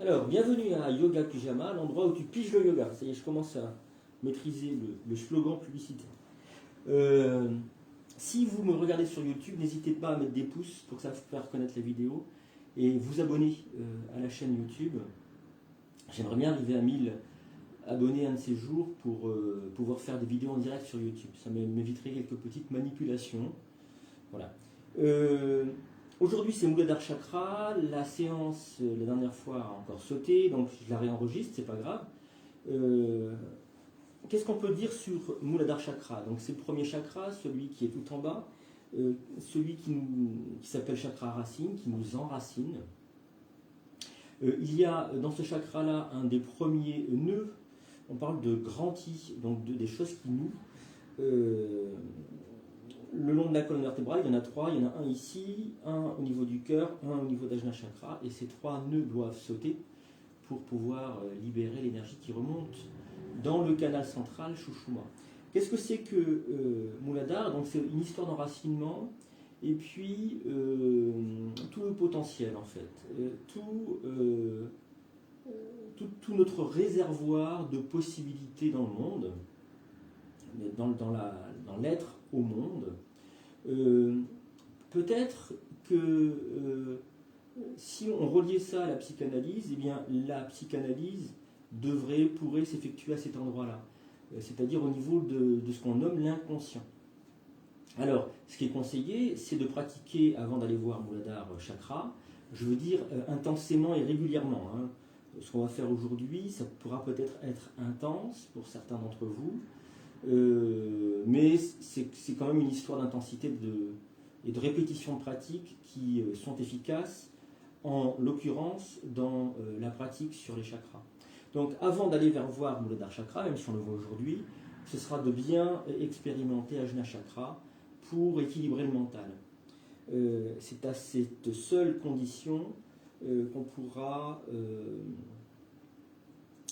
Alors, bienvenue à Yoga Pyjama, l'endroit où tu piges le yoga. Ça y est, je commence à maîtriser le slogan publicitaire. Si vous me regardez sur YouTube, n'hésitez pas à mettre des pouces pour que ça vous fasse connaître la vidéo et vous abonner à la chaîne YouTube. J'aimerais bien arriver à 1000 abonnés un de ces jours pour pouvoir faire des vidéos en direct sur YouTube. Ça m'éviterait quelques petites manipulations. Voilà. Aujourd'hui, c'est Muladhara Chakra. La séance, la dernière fois, a encore sauté, donc je la réenregistre, c'est pas grave. Qu'est-ce qu'on peut dire sur Muladhara Chakra? Donc, c'est le premier chakra, celui qui est tout en bas, celui qui s'appelle chakra racine, qui nous enracine. Il y a dans ce chakra-là un des premiers nœuds. On parle de granti, donc des choses qui nouent. Le long de la colonne vertébrale, il y en a trois. Il y en a un ici, un au niveau du cœur, un au niveau d'Ajna Chakra. Et ces trois nœuds doivent sauter pour pouvoir libérer l'énergie qui remonte dans le canal central Shushuma. Qu'est-ce que c'est que Muladhara? Donc c'est une histoire d'enracinement et puis tout le potentiel en fait. Tout notre réservoir de possibilités dans le monde, dans l'être au monde. Peut-être que si on reliait ça à la psychanalyse, eh bien la psychanalyse pourrait s'effectuer à cet endroit-là, c'est-à-dire au niveau de ce qu'on nomme l'inconscient. Alors, ce qui est conseillé, c'est de pratiquer avant d'aller voir Muladhara Chakra, je veux dire intensément et régulièrement. Hein. Ce qu'on va faire aujourd'hui, ça pourra peut-être être intense pour certains d'entre vous, mais c'est quand même une histoire d'intensité et de répétition de pratiques qui sont efficaces, en l'occurrence dans la pratique sur les chakras. Donc avant d'aller voir Muladhara Chakra, même si on le voit aujourd'hui, ce sera de bien expérimenter Ajna Chakra pour équilibrer le mental. C'est à cette seule condition qu'on pourra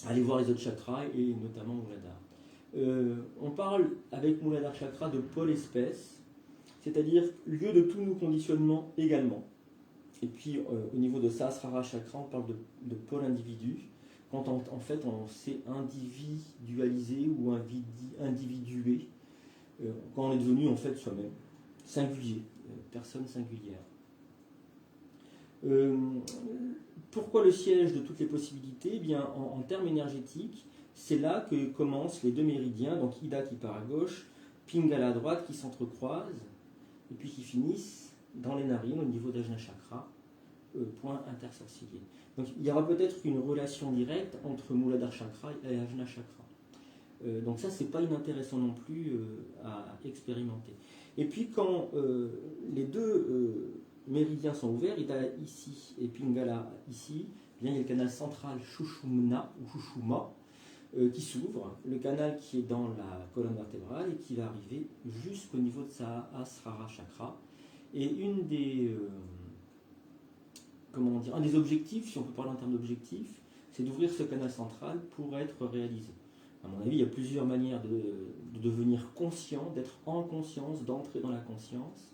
aller voir les autres chakras et notamment Muladhara. On parle avec Muladhara Chakra de pôle espèce, c'est-à-dire lieu de tous nos conditionnements également. Et puis au niveau de Sahasrara Chakra, on parle de pôle individu, quand en fait on s'est individualisé ou individué, quand on est devenu en fait soi-même, singulier, personne singulière. Pourquoi le siège de toutes les possibilités? Eh bien, en termes énergétiques, c'est là que commencent les deux méridiens, donc Ida qui part à gauche, Pingala à droite qui s'entrecroisent, et puis qui finissent dans les narines au niveau d'Ajna Chakra, point intersourcilier. Donc il y aura peut-être une relation directe entre Muladhara Chakra et Ajna Chakra. Donc ça, c'est pas inintéressant non plus à expérimenter. Et puis quand les deux méridiens sont ouverts, Ida ici et Pingala ici, bien, il y a le canal central Shushumna ou Shushuma qui s'ouvre, le canal qui est dans la colonne vertébrale et qui va arriver jusqu'au niveau de Sahasrara Chakra. Et un des objectifs, si on peut parler en termes d'objectifs, c'est d'ouvrir ce canal central pour être réalisé. À mon avis, il y a plusieurs manières de devenir conscient, d'être en conscience, d'entrer dans la conscience,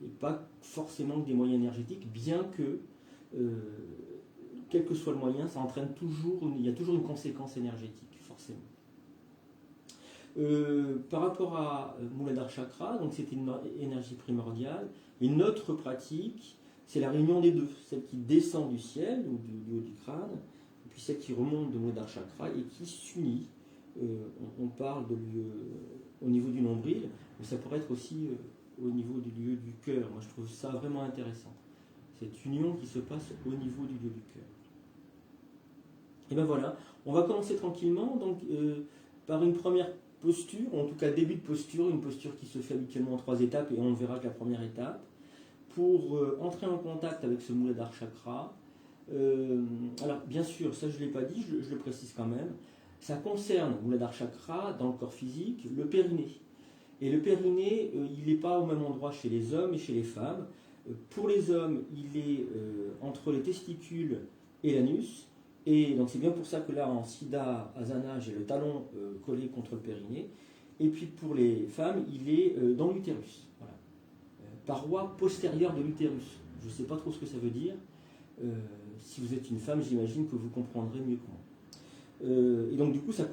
et pas forcément que des moyens énergétiques, bien que, quel que soit le moyen, ça entraîne il y a toujours une conséquence énergétique, forcément. Par rapport à Muladhara Chakra, donc c'était une énergie primordiale, et notre pratique, c'est la réunion des deux, celle qui descend du ciel ou du haut du crâne, et puis celle qui remonte de Muladhara Chakra et qui s'unit. On parle de lieu au niveau du nombril, mais ça pourrait être aussi au niveau du lieu du cœur. Moi, je trouve ça vraiment intéressant. Cette union qui se passe au niveau du lieu du cœur. Et bien voilà, on va commencer tranquillement donc, par une première posture, ou en tout cas début de posture, une posture qui se fait habituellement en 3 étapes, et on verra que la première étape, pour entrer en contact avec ce Muladhara Chakra. Alors bien sûr, ça je ne l'ai pas dit, je le précise quand même, ça concerne Muladhara Chakra dans le corps physique, le périnée. Et le périnée, il n'est pas au même endroit chez les hommes et chez les femmes. Pour les hommes, il est entre les testicules et l'anus. Et donc c'est bien pour ça que là, en Siddha Asana, j'ai le talon collé contre le périnée. Et puis pour les femmes, il est dans l'utérus. Voilà. Paroi postérieure de l'utérus. Je ne sais pas trop ce que ça veut dire, Si vous êtes une femme, j'imagine que vous comprendrez mieux que moi. Et donc du coup, ça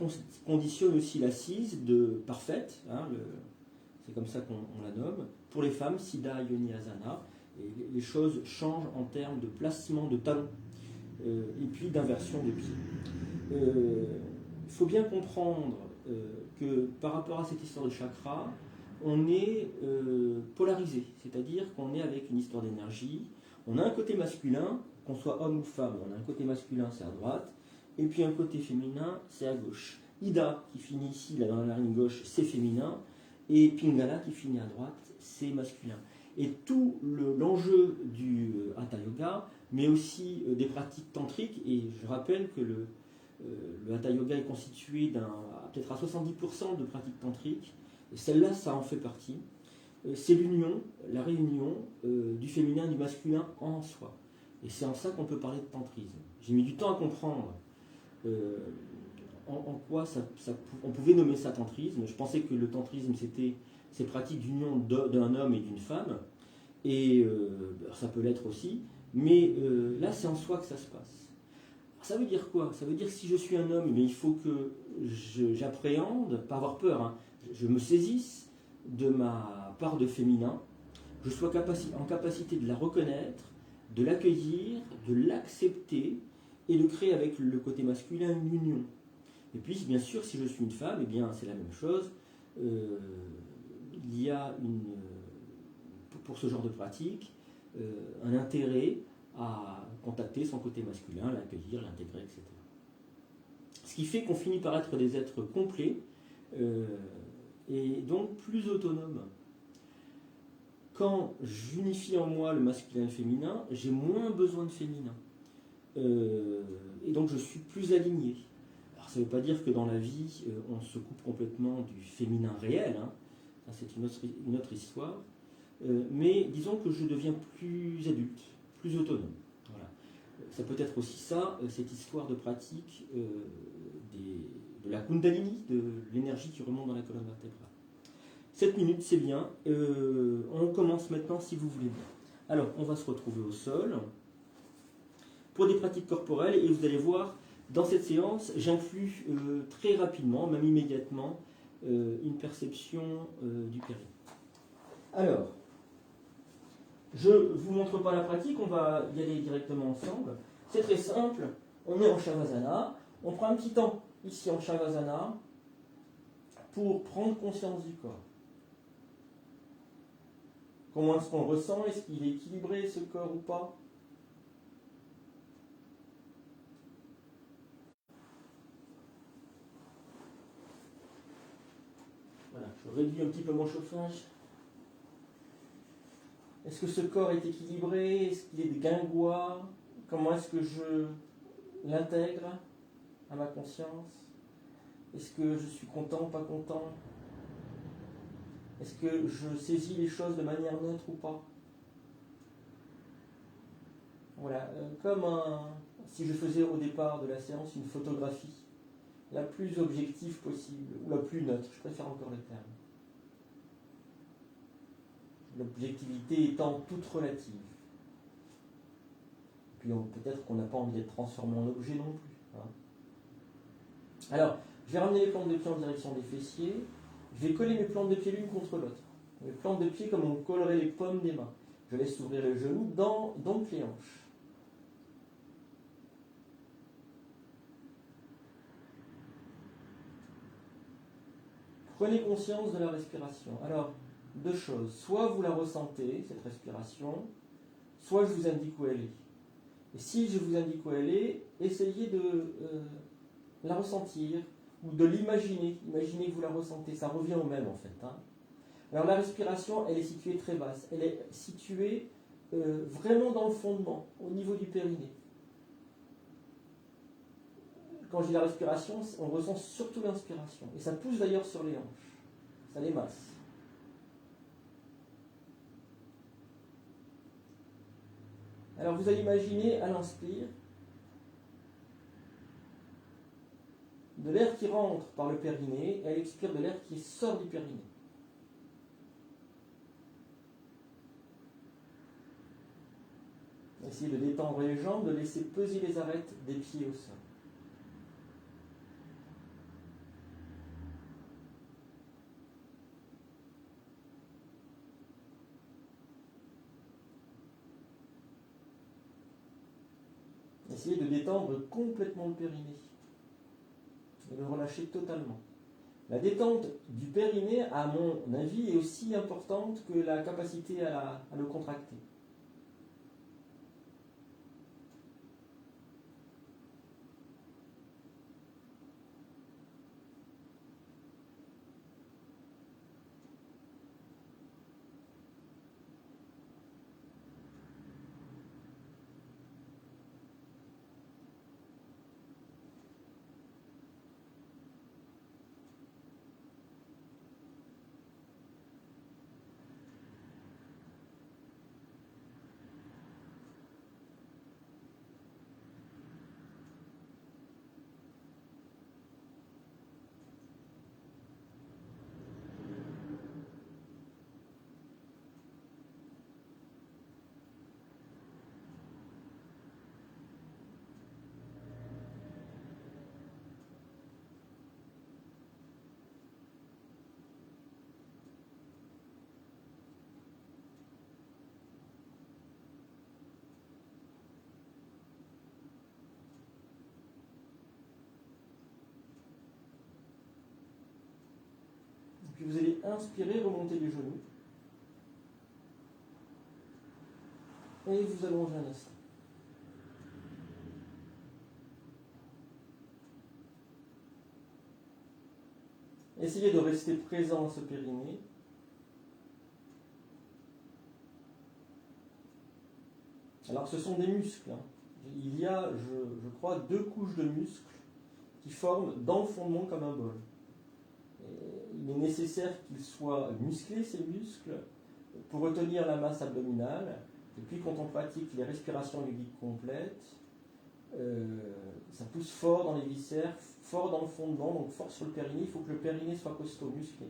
conditionne aussi l'assise de parfaite, hein, c'est comme ça qu'on la nomme, pour les femmes, Siddha, Yoni, Asana, et les choses changent en termes de placement de talons, et puis d'inversion des pieds. Il faut bien comprendre que par rapport à cette histoire de chakra, on est polarisé, c'est-à-dire qu'on est avec une histoire d'énergie, on a un côté masculin, qu'on soit homme ou femme, on a un côté masculin, c'est à droite, et puis un côté féminin, c'est à gauche. Ida, qui finit ici, là, dans la narine gauche, c'est féminin, et Pingala, qui finit à droite, c'est masculin. Et tout l'enjeu du Hatha Yoga, mais aussi des pratiques tantriques, et je rappelle que le Hatha Yoga est constitué peut-être à 70% de pratiques tantriques, et celle-là, ça en fait partie. C'est l'union, la réunion du féminin et du masculin en soi. Et c'est en ça qu'on peut parler de tantrisme. J'ai mis du temps à comprendre en quoi on pouvait nommer ça tantrisme. Je pensais que le tantrisme, c'était ces pratiques d'union d'un homme et d'une femme, et ça peut l'être aussi, mais là, c'est en soi que ça se passe. Alors, ça veut dire quoi? Ça veut dire que si je suis un homme, mais il faut que j'appréhende, pas avoir peur, hein, je me saisisse de ma part de féminin, je sois en capacité de la reconnaître, de l'accueillir, de l'accepter, et de créer avec le côté masculin une union. Et puis, bien sûr, si je suis une femme, eh bien, c'est la même chose. Il y a pour ce genre de pratique un intérêt à contacter son côté masculin, l'accueillir, l'intégrer, etc. Ce qui fait qu'on finit par être des êtres complets et donc plus autonomes. Quand j'unifie en moi le masculin et le féminin, j'ai moins besoin de féminin. Et donc je suis plus aligné. Alors ça ne veut pas dire que dans la vie, on se coupe complètement du féminin réel, hein. Ça c'est une autre histoire. Mais disons que je deviens plus adulte, plus autonome. Voilà. Ça peut être aussi ça, cette histoire de pratique de la Kundalini, de l'énergie qui remonte dans la colonne vertébrale. 7 minutes, c'est bien. On commence maintenant si vous voulez bien. Alors, on va se retrouver au sol pour des pratiques corporelles, et vous allez voir, dans cette séance, j'inclus très rapidement, même immédiatement, une perception du périnée. Alors, je ne vous montre pas la pratique, on va y aller directement ensemble. C'est très simple, on est en Shavasana, on prend un petit temps ici en Shavasana pour prendre conscience du corps. Comment est-ce qu'on ressent? Est-ce qu'il est équilibré ce corps ou pas? Voilà, je réduis un petit peu mon chauffage. Est-ce que ce corps est équilibré? Est-ce qu'il est guingois? Comment est-ce que je l'intègre à ma conscience? Est-ce que je suis content ou pas content? Est-ce que je saisis les choses de manière neutre ou pas? Voilà, comme si je faisais au départ de la séance une photographie, la plus objective possible, ou la plus neutre, je préfère encore le terme. L'objectivité étant toute relative. Puis peut-être qu'on n'a pas envie d'être transformé en objet non plus. Hein. Alors, je vais ramener les plantes de pied en direction des fessiers. Je vais coller mes plantes de pied l'une contre l'autre. Mes plantes de pied comme on collerait les paumes des mains. Je laisse s'ouvrir les genoux, donc les hanches. Prenez conscience de la respiration. Alors, deux choses. Soit vous la ressentez, cette respiration, soit je vous indique où elle est. Et si je vous indique où elle est, essayez de la ressentir ou de l'imaginer. Imaginez que vous la ressentez, ça revient au même en fait. Hein. Alors la respiration, elle est située très basse. Elle est située vraiment dans le fondement, au niveau du périnée. Quand je dis la respiration, on ressent surtout l'inspiration. Et ça pousse d'ailleurs sur les hanches. Ça les masse. Alors vous allez imaginer à l'inspire de l'air qui rentre par le périnée et à l'expire de l'air qui sort du périnée. Essayez de détendre les jambes, de laisser peser les arêtes des pieds au sol. Essayez de détendre complètement le périnée et de le relâcher totalement. La détente du périnée, à mon avis, est aussi importante que la capacité à le contracter. Puis vous allez inspirer, remonter les genoux. Et vous allongez un instant. Essayez de rester présent à ce périnée. Alors ce sont des muscles. Il y a, je crois, 2 couches de muscles qui forment dans le fondement comme un bol. Il est nécessaire qu'ils soient musclés, ces muscles, pour retenir la masse abdominale. Et puis quand on pratique les respirations yogiques complètes, ça pousse fort dans les viscères, fort dans le fondement, donc fort sur le périnée. Il faut que le périnée soit costaud, musclé.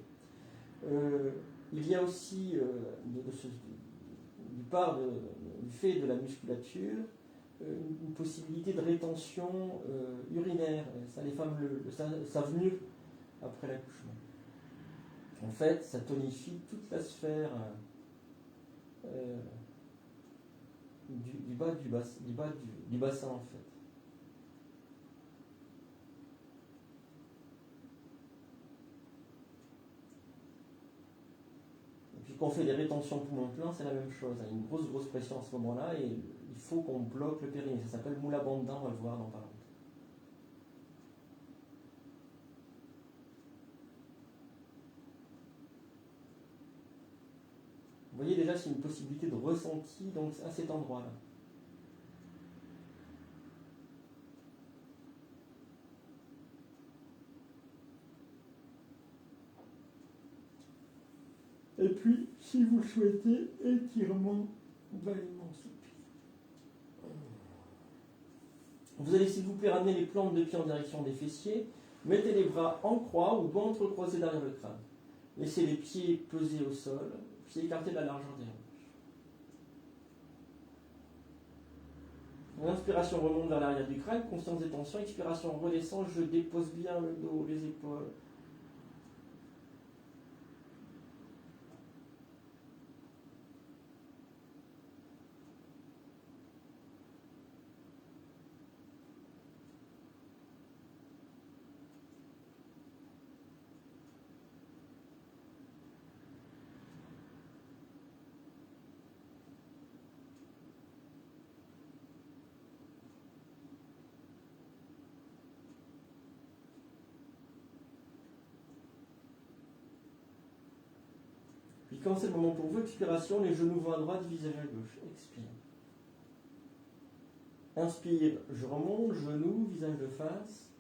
Il y a aussi, du fait de la musculature, une possibilité de rétention urinaire. Ça, les femmes le savent mieux après l'accouchement. En fait, ça tonifie toute la sphère du bassin, en fait. Et puis quand on fait des rétentions poumons pleins, c'est la même chose. Il y a une grosse pression à ce moment-là et il faut qu'on bloque le périnée. Ça s'appelle Mula Bandha, on va le voir dans pas longtemps. Vous voyez déjà, c'est une possibilité de ressenti donc, à cet endroit-là. Et puis, si vous le souhaitez, étirement valement soupir. Vous allez, s'il vous plaît, ramener les plantes de pied en direction des fessiers. Mettez les bras en croix ou doigts entrecroisés derrière le crâne. Laissez les pieds peser au sol, pieds écartés de la largeur des hanches. L'inspiration remonte vers l'arrière du crâne, conscience des tensions. Expiration redescend, je dépose bien le dos, les épaules. Puis quand c'est le moment pour vous, expiration, les genoux vont à droite, visage à gauche. Expire. Inspire, je remonte, genoux, visage de face.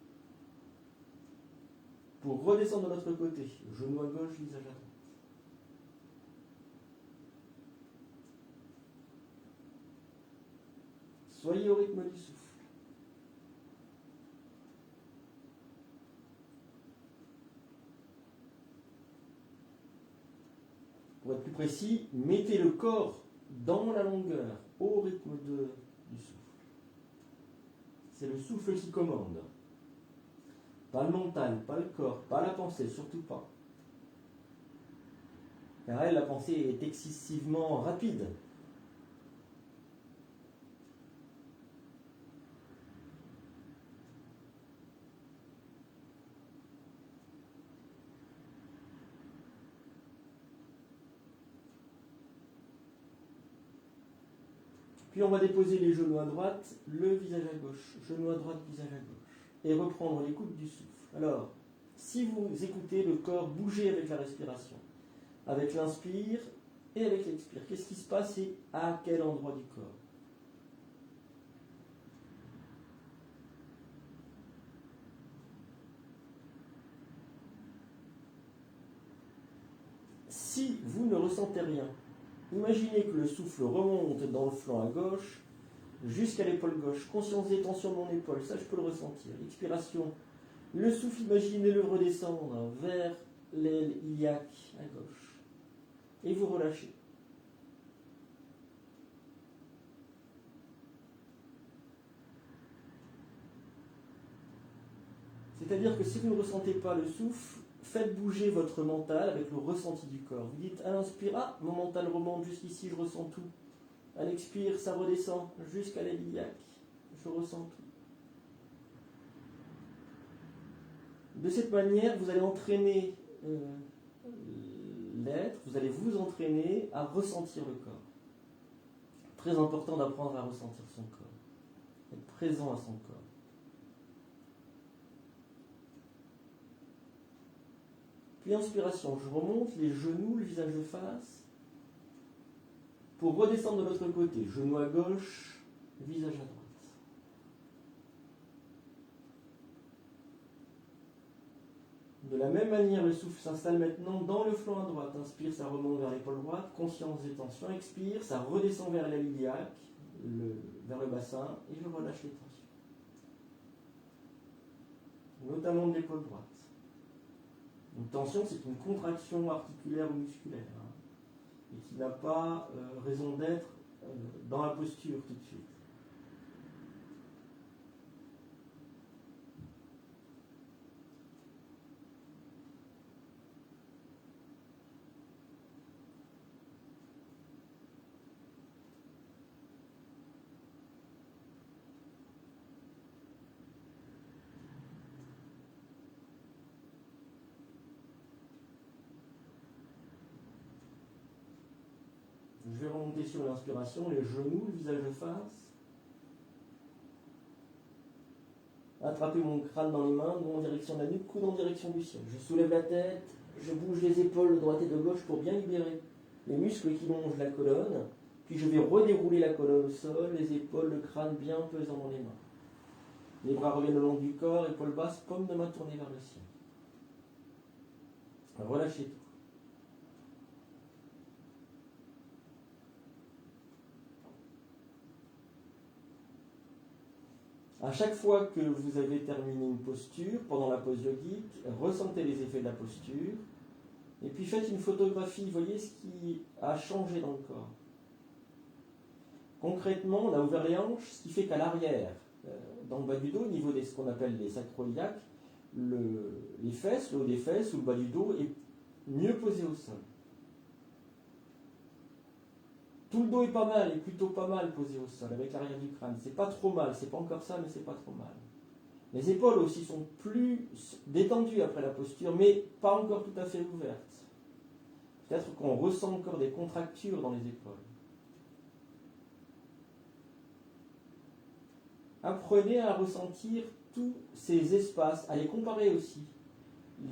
Pour redescendre de l'autre côté, genou à gauche, visage à droite. Soyez au rythme du souffle. Pour être plus précis, mettez le corps dans la longueur, au rythme de c'est le souffle qui commande. Pas le mental, pas le corps, pas la pensée, surtout pas. Car elle, la pensée est excessivement rapide. Puis on va déposer les genoux à droite, le visage à gauche, genou à droite, visage à gauche. Et reprendre l'écoute du souffle. Alors, si vous écoutez le corps bouger avec la respiration, avec l'inspire et avec l'expire, qu'est-ce qui se passe et à quel endroit du corps? Si vous ne ressentez rien, imaginez que le souffle remonte dans le flanc à gauche jusqu'à l'épaule gauche. Conscience des tensions de mon épaule, ça je peux le ressentir. Expiration. Le souffle, imaginez-le redescendre vers l'aile iliaque à gauche. Et vous relâchez. C'est-à-dire que si vous ne ressentez pas le souffle, faites bouger votre mental avec le ressenti du corps. Vous dites à l'inspire, ah, mon mental remonte jusqu'ici, je ressens tout. À l'expire, ça redescend jusqu'à l'aile iliaque. Je ressens tout. De cette manière, vous allez entraîner l'être, vous allez vous entraîner à ressentir le corps. Très important d'apprendre à ressentir son corps, être présent à son corps. Puis inspiration, je remonte les genoux, le visage de face, pour redescendre de l'autre côté, genou à gauche, visage à droite. De la même manière, le souffle s'installe maintenant dans le flanc à droite. Inspire, ça remonte vers l'épaule droite, conscience des tensions. Expire, ça redescend vers la iliaque, vers le bassin, et je relâche les tensions. Notamment de l'épaule droite. Une tension, c'est une contraction articulaire ou musculaire, et qui n'a pas raison d'être dans la posture tout de suite. Je vais remonter sur l'inspiration, les genoux, le visage de face. Attraper mon crâne dans les mains, en direction de la nuque, coude en direction du ciel. Je soulève la tête, je bouge les épaules de droite et de gauche pour bien libérer les muscles qui longent la colonne. Puis je vais redérouler la colonne au sol, les épaules, le crâne bien pesant dans les mains. Les bras reviennent le long du corps, épaules basses, paume de main tournée vers le ciel. Relâchez tout. À chaque fois que vous avez terminé une posture, pendant la pose yogique, ressentez les effets de la posture, et puis faites une photographie, voyez ce qui a changé dans le corps. Concrètement, on a ouvert les hanches, ce qui fait qu'à l'arrière, dans le bas du dos, au niveau de ce qu'on appelle les sacro-iliaques, les fesses, le haut des fesses ou le bas du dos est mieux posé au sol. Tout le dos est pas mal, est plutôt pas mal posé au sol, avec l'arrière du crâne. C'est pas trop mal, c'est pas encore ça, mais c'est pas trop mal. Les épaules aussi sont plus détendues après la posture, mais pas encore tout à fait ouvertes. Peut-être qu'on ressent encore des contractures dans les épaules. Apprenez à ressentir tous ces espaces, à les comparer aussi.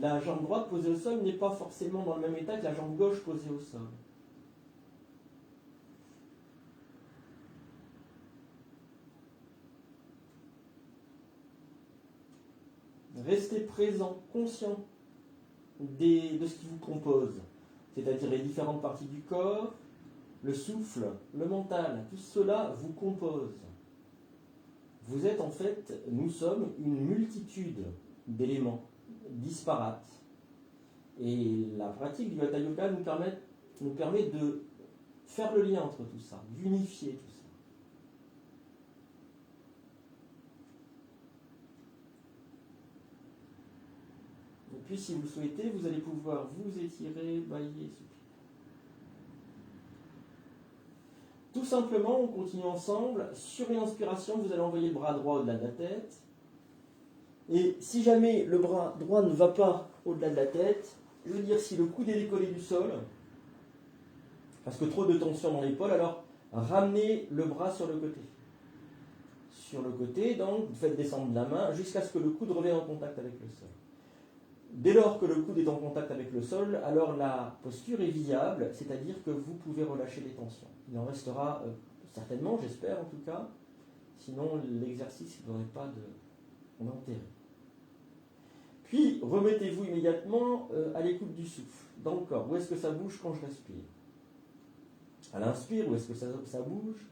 La jambe droite posée au sol n'est pas forcément dans le même état que la jambe gauche posée au sol. Restez présent, conscient de ce qui vous compose, c'est-à-dire les différentes parties du corps, le souffle, le mental, tout cela vous compose. Vous êtes en fait, nous sommes une multitude d'éléments disparates. Et la pratique du Hatha Yoga nous permet de faire le lien entre tout ça, d'unifier tout ça. puis, si vous le souhaitez, vous allez pouvoir vous étirer, bailler, souffler. Tout simplement, on continue ensemble. Sur une inspiration, vous allez envoyer le bras droit au-delà de la tête. Et si jamais le bras droit ne va pas au-delà de la tête, je veux dire, si le coude est décollé du sol, parce que trop de tension dans l'épaule, alors ramenez le bras sur le côté. Sur le côté, donc, vous faites descendre la main jusqu'à ce que le coude revienne en contact avec le sol. Dès lors que le coude est en contact avec le sol, alors la posture est viable, c'est-à-dire que vous pouvez relâcher les tensions. Il en restera certainement, j'espère en tout cas, sinon l'exercice n'aurait pas d'intérêt. Puis, remettez-vous immédiatement à l'écoute du souffle, dans le corps. Où est-ce que ça bouge quand je respire? À l'inspire, où est-ce que ça bouge?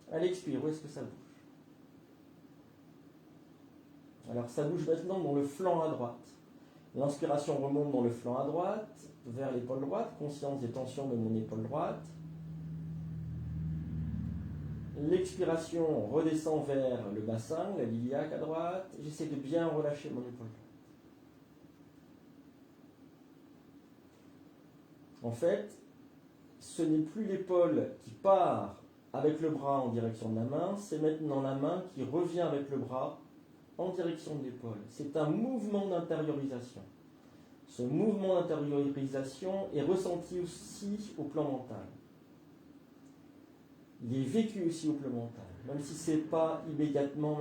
À l'expire, où est-ce que ça bouge? Alors ça bouge maintenant dans le flanc à droite. L'inspiration remonte dans le flanc à droite, vers l'épaule droite, conscience des tensions de mon épaule droite. L'expiration redescend vers le bassin, la iliaque à droite. J'essaie de bien relâcher mon épaule droite. En fait, ce n'est plus l'épaule qui part avec le bras en direction de la main, c'est maintenant la main qui revient avec le bras en direction de l'épaule. C'est un mouvement d'intériorisation. Ce mouvement d'intériorisation est ressenti aussi au plan mental. Il est vécu aussi au plan mental, même si ce n'est pas immédiatement,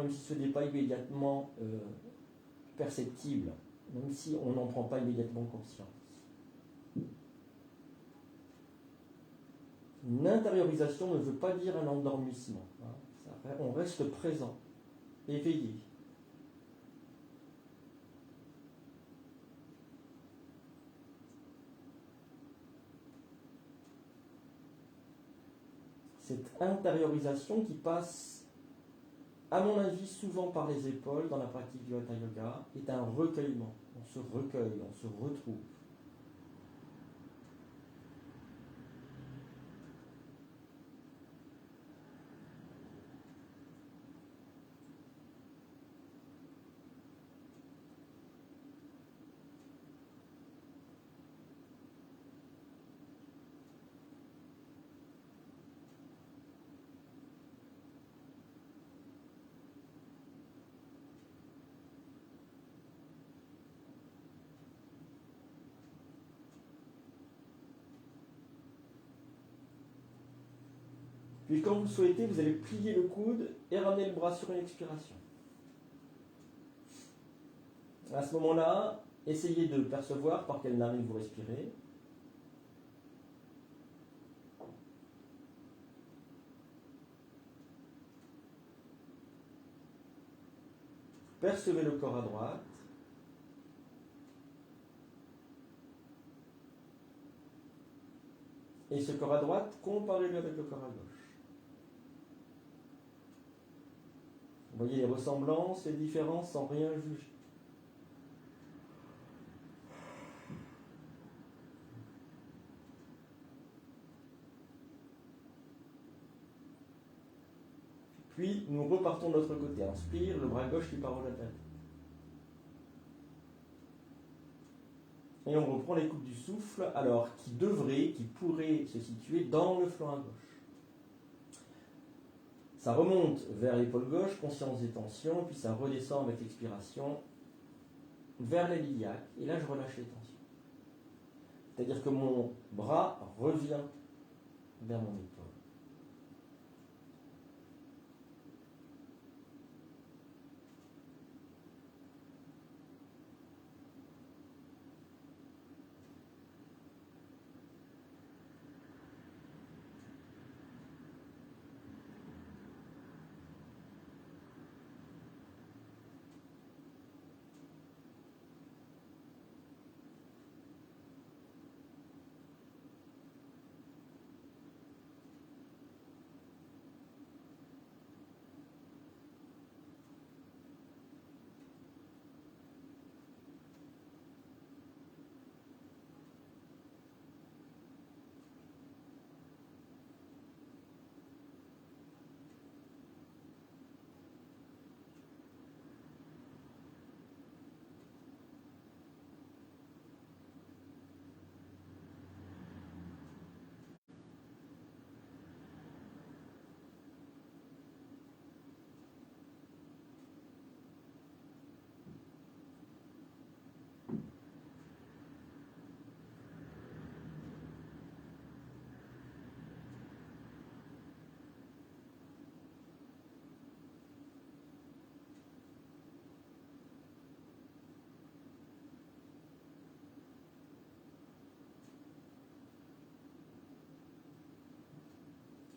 perceptible, même si on n'en prend pas immédiatement conscience. Une intériorisation ne veut pas dire un endormissement. On reste présent, éveillé. Cette intériorisation qui passe, à mon avis, souvent par les épaules dans la pratique du Hatha Yoga, est un recueillement. On se recueille, on se retrouve. Puis quand vous le souhaitez, vous allez plier le coude et ramener le bras sur une expiration. À ce moment-là, essayez de percevoir par quelle narine vous respirez. Percevez le corps à droite. Et ce corps à droite, comparez-le avec le corps à gauche. Vous voyez les ressemblances, les différences sans rien juger. Puis nous repartons de l'autre côté. Inspire, le bras gauche qui part au latéral. Et on reprend l'écoute du souffle, alors qui pourrait se situer dans le flanc à gauche. Ça remonte vers l'épaule gauche, conscience des tensions, puis ça redescend avec l'expiration vers la iliaque. Et là, je relâche les tensions. C'est-à-dire que mon bras revient vers mon épaule.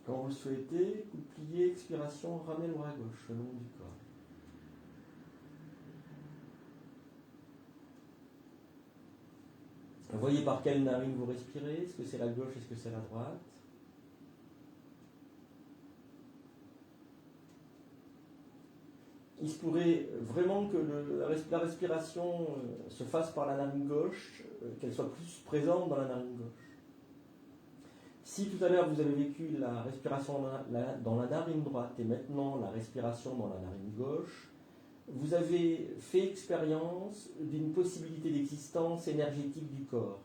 Quand vous le souhaitez, coude plié, expiration, ramenez le bras gauche le long du corps. Voyez par quelle narine vous respirez. Est-ce que c'est la gauche, est-ce que c'est la droite? Il se pourrait vraiment que la respiration se fasse par la narine gauche, qu'elle soit plus présente dans la narine gauche. Si tout à l'heure vous avez vécu la respiration dans la narine droite et maintenant la respiration dans la narine gauche, vous avez fait expérience d'une possibilité d'existence énergétique du corps,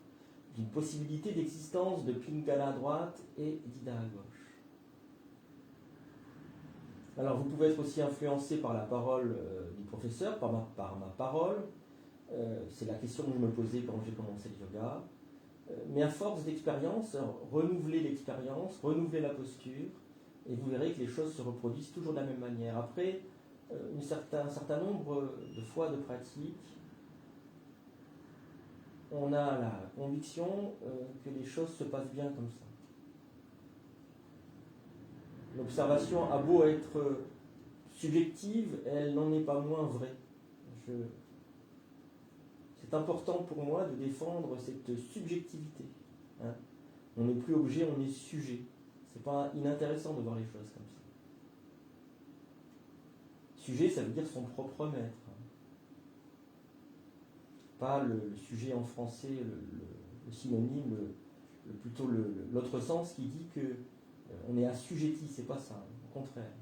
d'une possibilité d'existence de Pingala à droite et d'Ida à gauche. Alors vous pouvez être aussi influencé par la parole du professeur, par ma parole. C'est la question que je me posais quand j'ai commencé le yoga. Mais à force d'expérience, renouvelez l'expérience, renouvelez la posture, et vous verrez que les choses se reproduisent toujours de la même manière. Après un certain nombre de fois de pratique, on a la conviction que les choses se passent bien comme ça. L'observation a beau être subjective, elle n'en est pas moins vraie. C'est important pour moi de défendre cette subjectivité. Hein. On n'est plus objet, on est sujet. C'est pas inintéressant de voir les choses comme ça. Sujet, ça veut dire son propre maître. Pas le sujet en français, le synonyme, plutôt l'autre sens qui dit que on est assujetti, c'est pas ça, au contraire.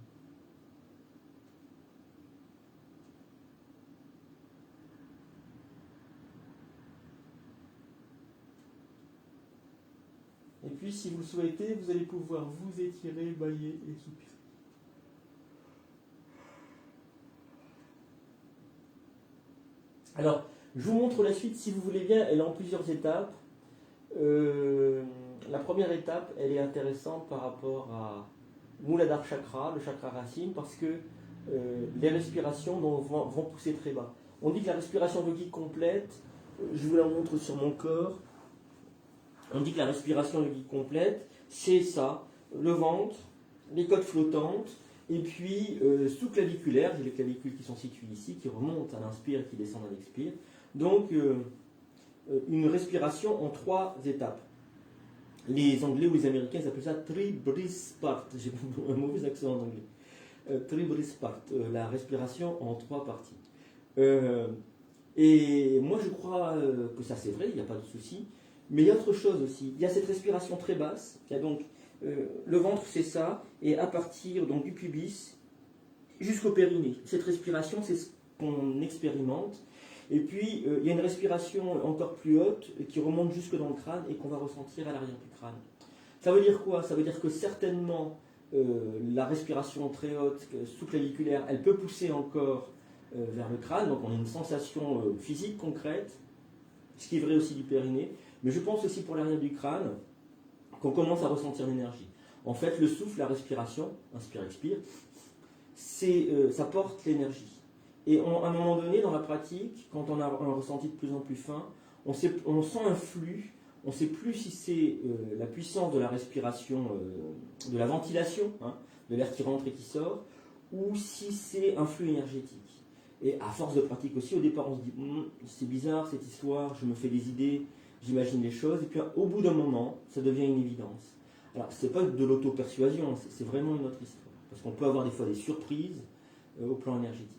Et puis, si vous le souhaitez, vous allez pouvoir vous étirer, bâiller et soupirer. Alors, je vous montre la suite, si vous voulez bien, elle est en plusieurs étapes. La première étape, elle est intéressante par rapport à Muladhara Chakra, le chakra racine, parce que les respirations vont pousser très bas. On dit que la respiration yogique complète, je vous la montre sur mon corps, on dit que la respiration yogique complète, c'est ça, le ventre, les côtes flottantes, et puis sous-claviculaire, j'ai les clavicules qui sont situées ici, qui remontent à l'inspire et qui descendent à l'expire. Donc, une respiration en 3 étapes. Les Anglais ou les Américains appellent ça Tri-Breath-Part. J'ai un mauvais accent en anglais. Tri-Breath-Part, la respiration en 3 parties. Et moi, je crois que ça c'est vrai, il n'y a pas de souci. Mais il y a autre chose aussi. Il y a cette respiration très basse. Il y a donc le ventre, c'est ça, et à partir donc, du pubis jusqu'au périnée. Cette respiration, c'est ce qu'on expérimente. Et puis, il y a une respiration encore plus haute qui remonte jusque dans le crâne et qu'on va ressentir à l'arrière du crâne. Ça veut dire quoi? Ça veut dire que certainement, la respiration très haute, sous-claviculaire, elle peut pousser encore vers le crâne. Donc, on a une sensation physique concrète, ce qui est vrai aussi du périnée. Mais je pense aussi pour l'arrière du crâne qu'on commence à ressentir l'énergie. En fait, le souffle, la respiration, inspire-expire, ça porte l'énergie. Et à un moment donné, dans la pratique, quand on a un ressenti de plus en plus fin, on sent un flux, on ne sait plus si c'est la puissance de la respiration, de la ventilation, hein, de l'air qui rentre et qui sort, ou si c'est un flux énergétique. Et à force de pratique aussi, au départ, on se dit c'est bizarre cette histoire, je me fais des idées, j'imagine les choses, et puis au bout d'un moment, ça devient une évidence. Alors, ce n'est pas de l'auto-persuasion, c'est vraiment une autre histoire, parce qu'on peut avoir des fois des surprises au plan énergétique.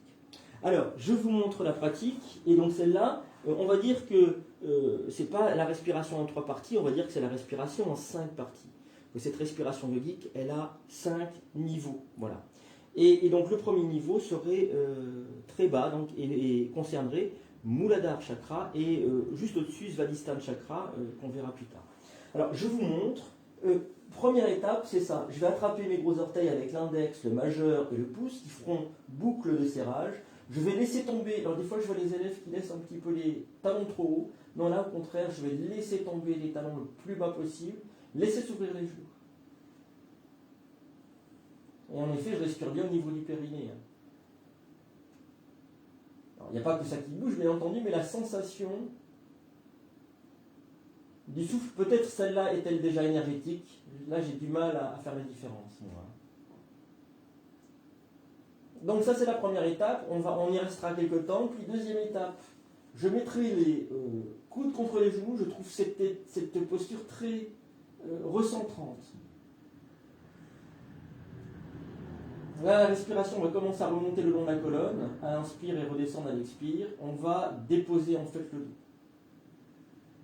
Alors, je vous montre la pratique, et donc celle-là, on va dire que ce n'est pas la respiration en 3 parties, on va dire que c'est la respiration en 5 parties. Que cette respiration yogique, elle a 5 niveaux, voilà. Et donc le premier niveau serait très bas, donc, et concernerait Muladhara Chakra, et juste au-dessus, Svadhisthana Chakra, qu'on verra plus tard. Alors, je vous montre, première étape, c'est ça, je vais attraper mes gros orteils avec l'index, le majeur et le pouce, qui feront boucle de serrage. Je vais laisser tomber, alors des fois je vois les élèves qui laissent un petit peu les talons trop hauts. Non, là au contraire, je vais laisser tomber les talons le plus bas possible, laisser s'ouvrir les genoux. Et en effet, je respire bien au niveau du périnée. Alors, il n'y a pas que ça qui bouge, bien entendu, mais la sensation Du souffle, peut-être celle-là est-elle déjà énergétique. Là, j'ai du mal à faire la différence, moi. Donc ça, c'est la première étape. On y restera quelques temps. Puis deuxième étape, je mettrai les coudes contre les genoux. Je trouve cette posture très recentrante. Là, la respiration va commencer à remonter le long de la colonne. À l'inspire et redescendre à l'expire. On va déposer en fait le dos.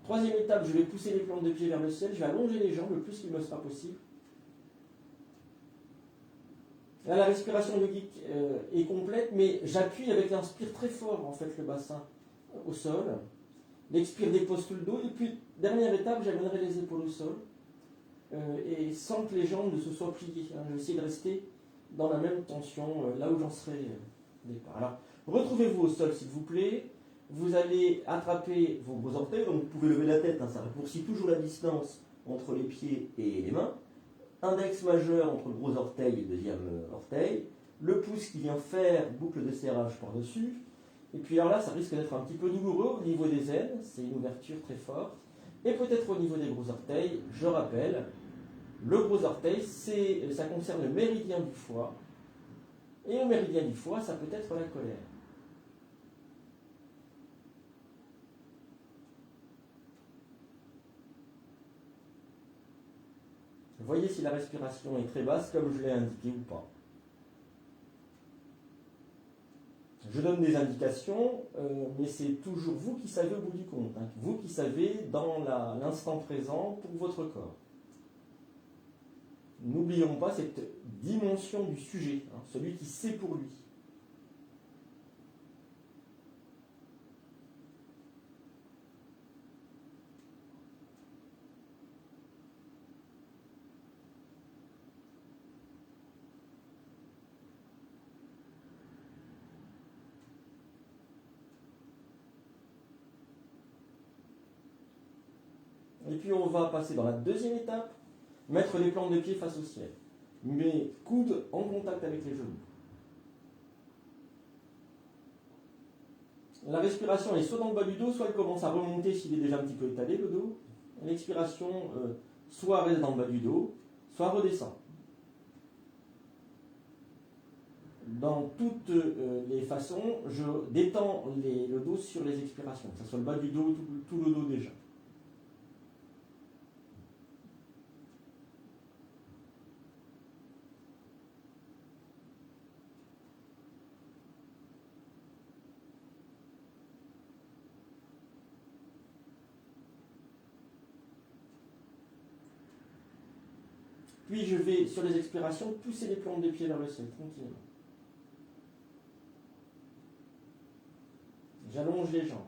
Troisième étape, je vais pousser les plantes de pied vers le ciel. Je vais allonger les jambes le plus qu'il me sera possible. Là, la respiration yogique est complète, mais j'appuie avec l'inspire très fort en fait le bassin au sol. L'expire dépose tout le dos. Et puis, dernière étape, j'amènerai les épaules au sol. Et sans que les jambes ne se soient pliées. Je vais essayer de rester dans la même tension, là où j'en serai au départ. Alors, retrouvez-vous au sol, s'il vous plaît. Vous allez attraper vos gros orteils, donc vous pouvez lever la tête, ça raccourcit toujours la distance entre les pieds et les mains. Index majeur entre le gros orteil et le deuxième orteil. Le pouce qui vient faire boucle de serrage par-dessus. Et puis alors là, ça risque d'être un petit peu douloureux au niveau des ailes, c'est une ouverture très forte. Et peut-être au niveau des gros orteils, je rappelle, le gros orteil, ça concerne le méridien du foie. Et le méridien du foie, ça peut être la colère. Voyez si la respiration est très basse, comme je l'ai indiqué ou pas. Je donne des indications, mais c'est toujours vous qui savez au bout du compte. Vous qui savez dans l'instant présent pour votre corps. N'oublions pas cette dimension du sujet, celui qui sait pour lui. Et puis on va passer dans la deuxième étape, mettre les plantes de pied face au ciel. Mes coudes en contact avec les genoux. La respiration est soit dans le bas du dos, soit elle commence à remonter s'il est déjà un petit peu étalé le dos. L'expiration soit reste dans le bas du dos, soit redescend. Dans toutes les façons, je détends le dos sur les expirations, que ce soit le bas du dos, tout le dos déjà. Puis je vais, sur les expirations, pousser les plantes des pieds vers le ciel, tranquillement. J'allonge les jambes.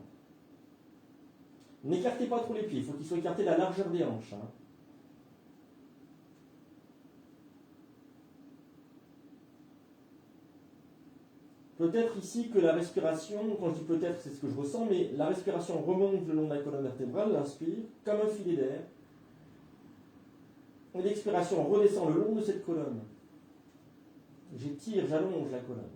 N'écartez pas trop les pieds, il faut qu'ils soient écartés de la largeur des hanches. Peut-être ici que la respiration, quand je dis peut-être, c'est ce que je ressens, mais la respiration remonte le long de la colonne vertébrale, l'inspire, comme un filet d'air. Et l'expiration redescend le long de cette colonne. J'étire, j'allonge la colonne.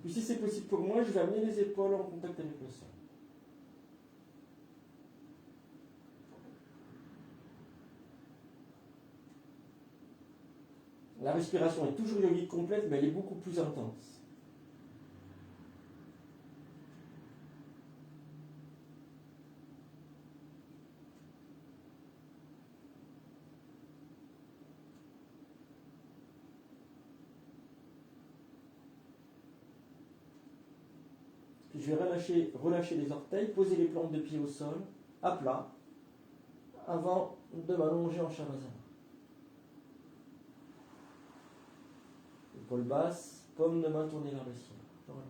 Puis si c'est possible pour moi, je vais amener les épaules en contact avec le sol. La respiration est toujours yogique complète, mais elle est beaucoup plus intense. Puis je vais relâcher les orteils, poser les plantes de pied au sol, à plat, avant de m'allonger en Shavasana. Épaule basse, paume de main tournée vers le ciel. Je relâche.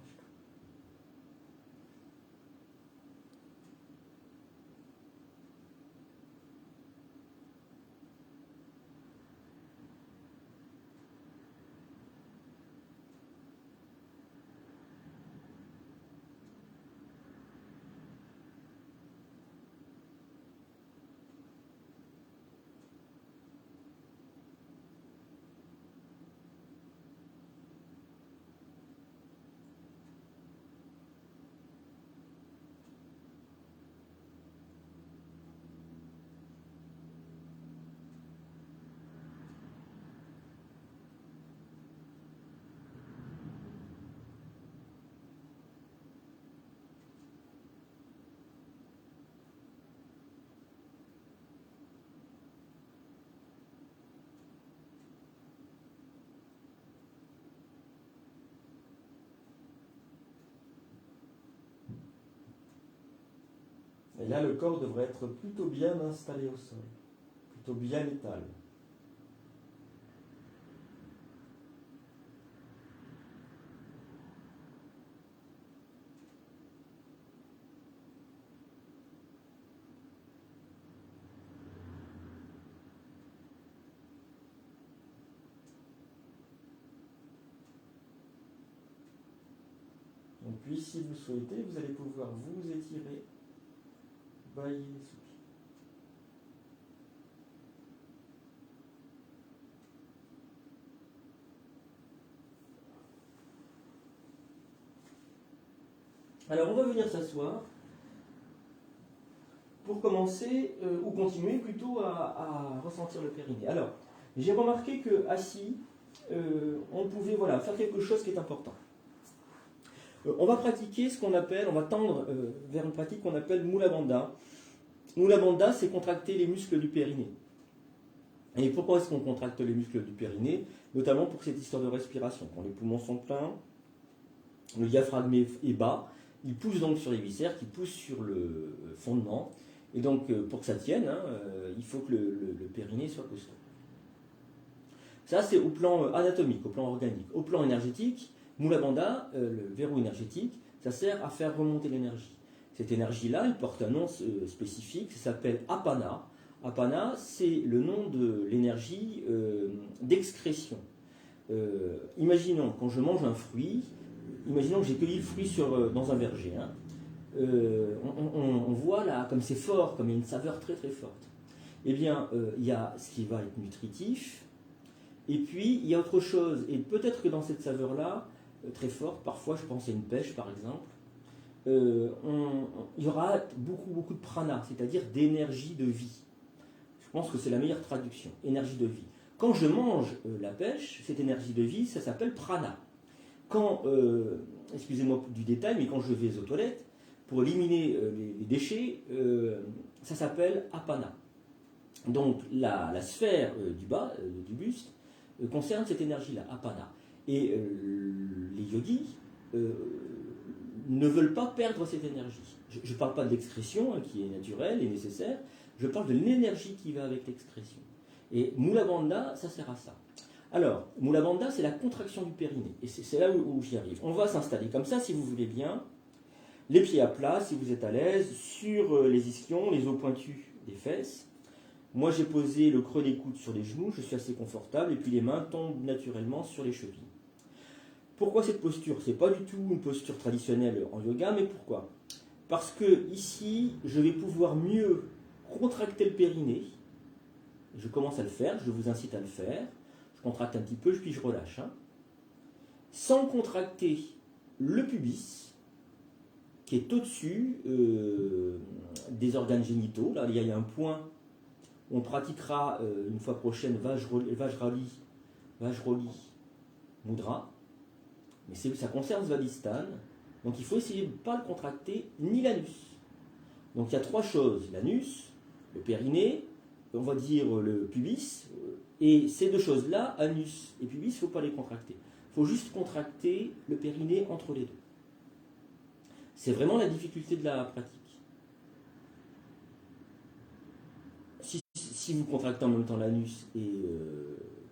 Et là, le corps devrait être plutôt bien installé au sol, plutôt bien étal. Donc, puis, si vous souhaitez, vous allez pouvoir vous étirer, bailler les sous-pieds. Alors, on va venir s'asseoir pour commencer, ou continuer plutôt à ressentir le périnée. Alors, j'ai remarqué que assis, on pouvait faire quelque chose qui est important. On va pratiquer ce qu'on appelle, on va tendre vers une pratique qu'on appelle Mula Bandha. Mula Bandha, c'est contracter les muscles du périnée. Et pourquoi est-ce qu'on contracte les muscles du périnée? Notamment pour cette histoire de respiration. Quand les poumons sont pleins, le diaphragme est bas, il pousse donc sur les viscères, qui poussent sur le fondement. Et donc, pour que ça tienne, il faut que le périnée soit costaud. Ça, c'est au plan anatomique, au plan organique. Au plan énergétique, Mula Bandha, le verrou énergétique, ça sert à faire remonter l'énergie. Cette énergie-là, il porte un nom spécifique, ça s'appelle Apana. Apana, c'est le nom de l'énergie d'excrétion. Imaginons, quand je mange un fruit, imaginons que j'ai cueilli le fruit dans un verger. On voit là, comme c'est fort, comme il y a une saveur très très forte. Eh bien, il y a ce qui va être nutritif, et puis il y a autre chose. Et peut-être que dans cette saveur-là, très forte, parfois je pense à une pêche par exemple, il y aura beaucoup de prana, c'est-à-dire d'énergie de vie. Je pense que c'est la meilleure traduction, énergie de vie. Quand je mange la pêche, cette énergie de vie, ça s'appelle prana. Quand, excusez-moi du détail, mais quand je vais aux toilettes, pour éliminer les déchets, ça s'appelle apana. Donc la sphère du bas, du buste, concerne cette énergie-là, apana. Et les yogis ne veulent pas perdre cette énergie. Je ne parle pas de l'excrétion, qui est naturelle et nécessaire, je parle de l'énergie qui va avec l'excrétion. Et Mula Bandha, ça sert à ça. Alors, Mula Bandha, c'est la contraction du périnée. Et c'est là où j'y arrive. On va s'installer comme ça, si vous voulez bien. Les pieds à plat, si vous êtes à l'aise, sur les ischions, les os pointus des fesses. Moi, j'ai posé le creux des coudes sur les genoux, je suis assez confortable, et puis les mains tombent naturellement sur les chevilles. Pourquoi cette posture? Ce n'est pas du tout une posture traditionnelle en yoga, mais pourquoi? Parce que ici, je vais pouvoir mieux contracter le périnée. Je commence à le faire, je vous incite à le faire. Je contracte un petit peu, puis je relâche. Sans contracter le pubis, qui est au-dessus des organes génitaux. Là, il y a un point où on pratiquera une fois prochaine Vajrali Mudra. Mais ça concerne Svadhisthana. Donc il faut essayer de ne pas le contracter, ni l'anus. Donc il y a trois choses, l'anus, le périnée, on va dire le pubis, et ces deux choses-là, anus et pubis, il ne faut pas les contracter. Il faut juste contracter le périnée entre les deux. C'est vraiment la difficulté de la pratique. Si vous contractez en même temps l'anus et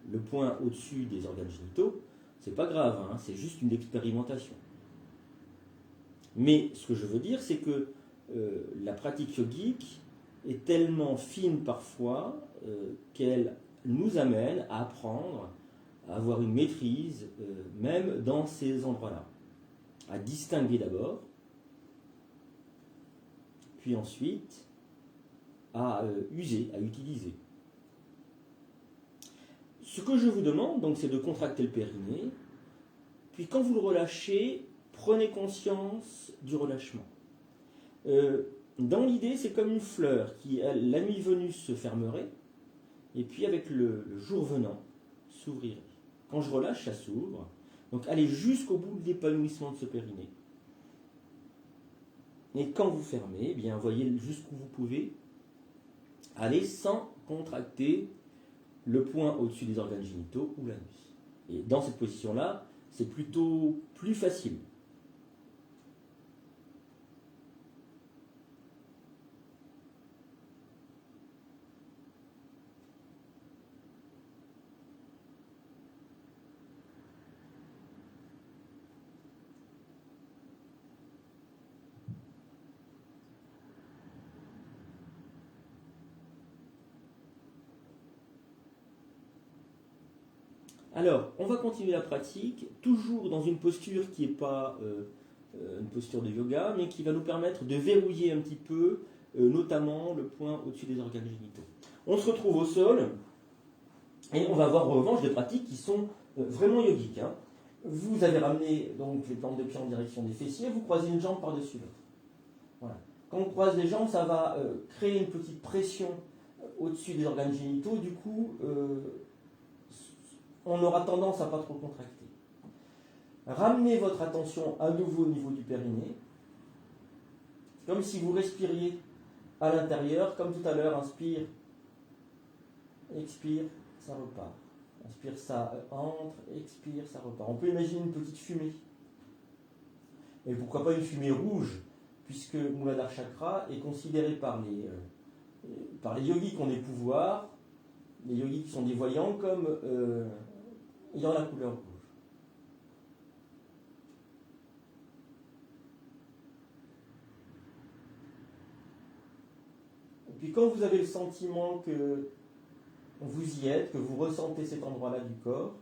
le point au-dessus des organes génitaux, c'est pas grave, c'est juste une expérimentation. Mais ce que je veux dire, c'est que la pratique yogique est tellement fine parfois qu'elle nous amène à apprendre, à avoir une maîtrise, même dans ces endroits-là. À distinguer d'abord, puis ensuite à user, à utiliser. Ce que je vous demande, donc, c'est de contracter le périnée, puis quand vous le relâchez, prenez conscience du relâchement. Dans l'idée, c'est comme une fleur qui, la nuit venue, se fermerait, et puis avec le jour venant, s'ouvrirait. Quand je relâche, ça s'ouvre. Donc allez jusqu'au bout de l'épanouissement de ce périnée. Et quand vous fermez, eh bien, voyez jusqu'où vous pouvez aller sans contracter le point au-dessus des organes génitaux ou l'anus. Et dans cette position-là, c'est plutôt plus facile. Alors, on va continuer la pratique, toujours dans une posture qui n'est pas une posture de yoga, mais qui va nous permettre de verrouiller un petit peu, notamment le point au-dessus des organes génitaux. On se retrouve au sol, et on va avoir en revanche des pratiques qui sont vraiment yogiques. Hein. Vous avez ramené donc les plantes de pied en direction des fessiers, vous croisez une jambe par-dessus l'autre. Voilà. Quand on croise les jambes, ça va créer une petite pression au-dessus des organes génitaux, du coup, on aura tendance à pas trop contracter. Ramenez votre attention à nouveau au niveau du périnée, comme si vous respiriez à l'intérieur, comme tout à l'heure, inspire, expire, ça repart. Inspire, ça entre, expire, ça repart. On peut imaginer une petite fumée. Et pourquoi pas une fumée rouge, puisque Muladhara Chakra est considéré par les yogis qui ont des pouvoirs, les yogis qui sont des voyants, comme ayant la couleur rouge. Et puis quand vous avez le sentiment que vous y êtes, que vous ressentez cet endroit-là du corps,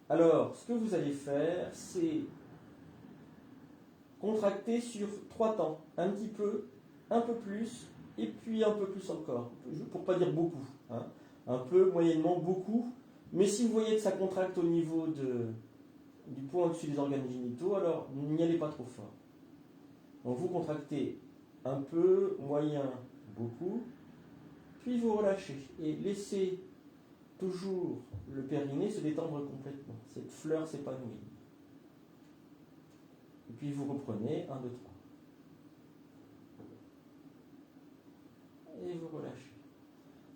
alors ce que vous allez faire, c'est contracter sur 3 temps, un petit peu, un peu plus, et puis un peu plus encore, pour ne pas dire beaucoup, hein. Un peu, moyennement, beaucoup, mais si vous voyez que ça contracte au niveau du point au-dessus des organes génitaux, alors n'y allez pas trop fort. Donc vous contractez un peu, moyen, beaucoup, puis vous relâchez et laissez toujours le périnée se détendre complètement, cette fleur s'épanouit. Et puis vous reprenez 1, 2, 3. Et vous relâchez.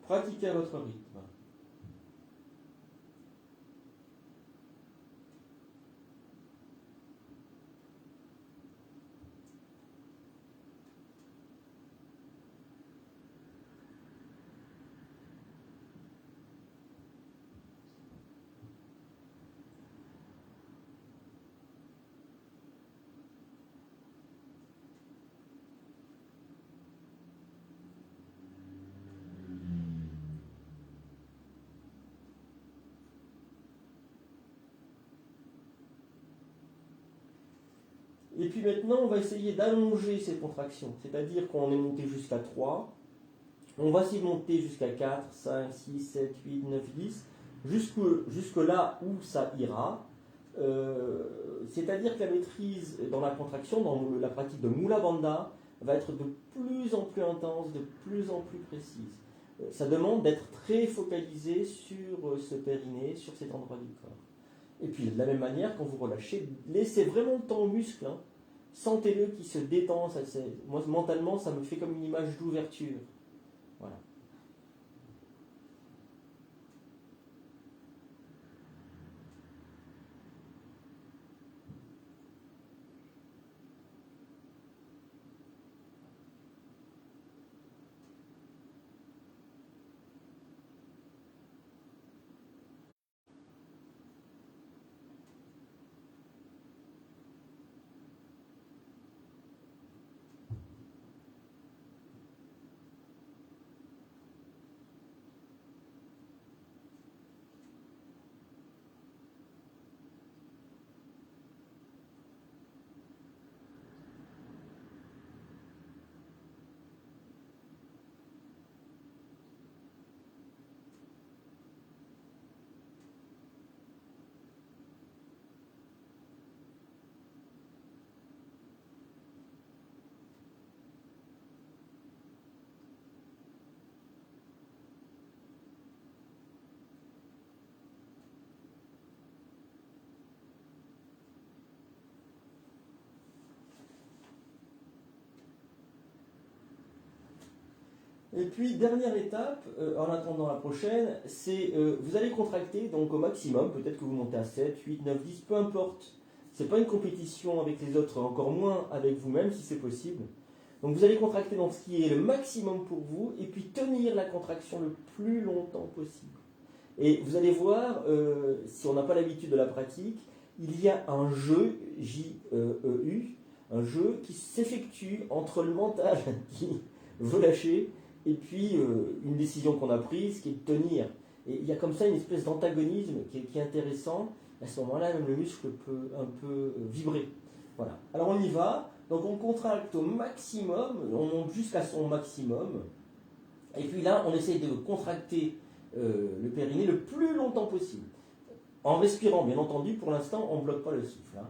Pratiquez à votre rythme. Et puis maintenant, on va essayer d'allonger ces contractions. C'est-à-dire qu'on est monté jusqu'à 3. On va s'y monter jusqu'à 4, 5, 6, 7, 8, 9, 10. Jusque là où ça ira. C'est-à-dire que la maîtrise dans la contraction, dans la pratique de Mula Bandha, va être de plus en plus intense, de plus en plus précise. Ça demande d'être très focalisé sur ce périnée, sur cet endroit du corps. Et puis de la même manière, quand vous relâchez, laissez vraiment le temps aux muscles. Hein. Sentez-le qui se détend. Moi, mentalement, ça me fait comme une image d'ouverture. Voilà. Et puis, dernière étape, en attendant la prochaine, c'est vous allez contracter donc au maximum, peut-être que vous montez à 7, 8, 9, 10, peu importe. Ce n'est pas une compétition avec les autres, encore moins avec vous-même si c'est possible. Donc vous allez contracter dans ce qui est le maximum pour vous, et puis tenir la contraction le plus longtemps possible. Et vous allez voir, si on n'a pas l'habitude de la pratique, il y a un jeu, J-E-E-U, un jeu qui s'effectue entre le mental qui veut lâcher, et puis une décision qu'on a prise qui est de tenir. Et il y a comme ça une espèce d'antagonisme qui est intéressant. À ce moment-là, même le muscle peut un peu vibrer. Voilà. Alors on y va. Donc on contracte au maximum, on monte jusqu'à son maximum. Et puis là, on essaye de contracter le périnée le plus longtemps possible. En respirant, bien entendu, pour l'instant, on ne bloque pas le souffle. Hein.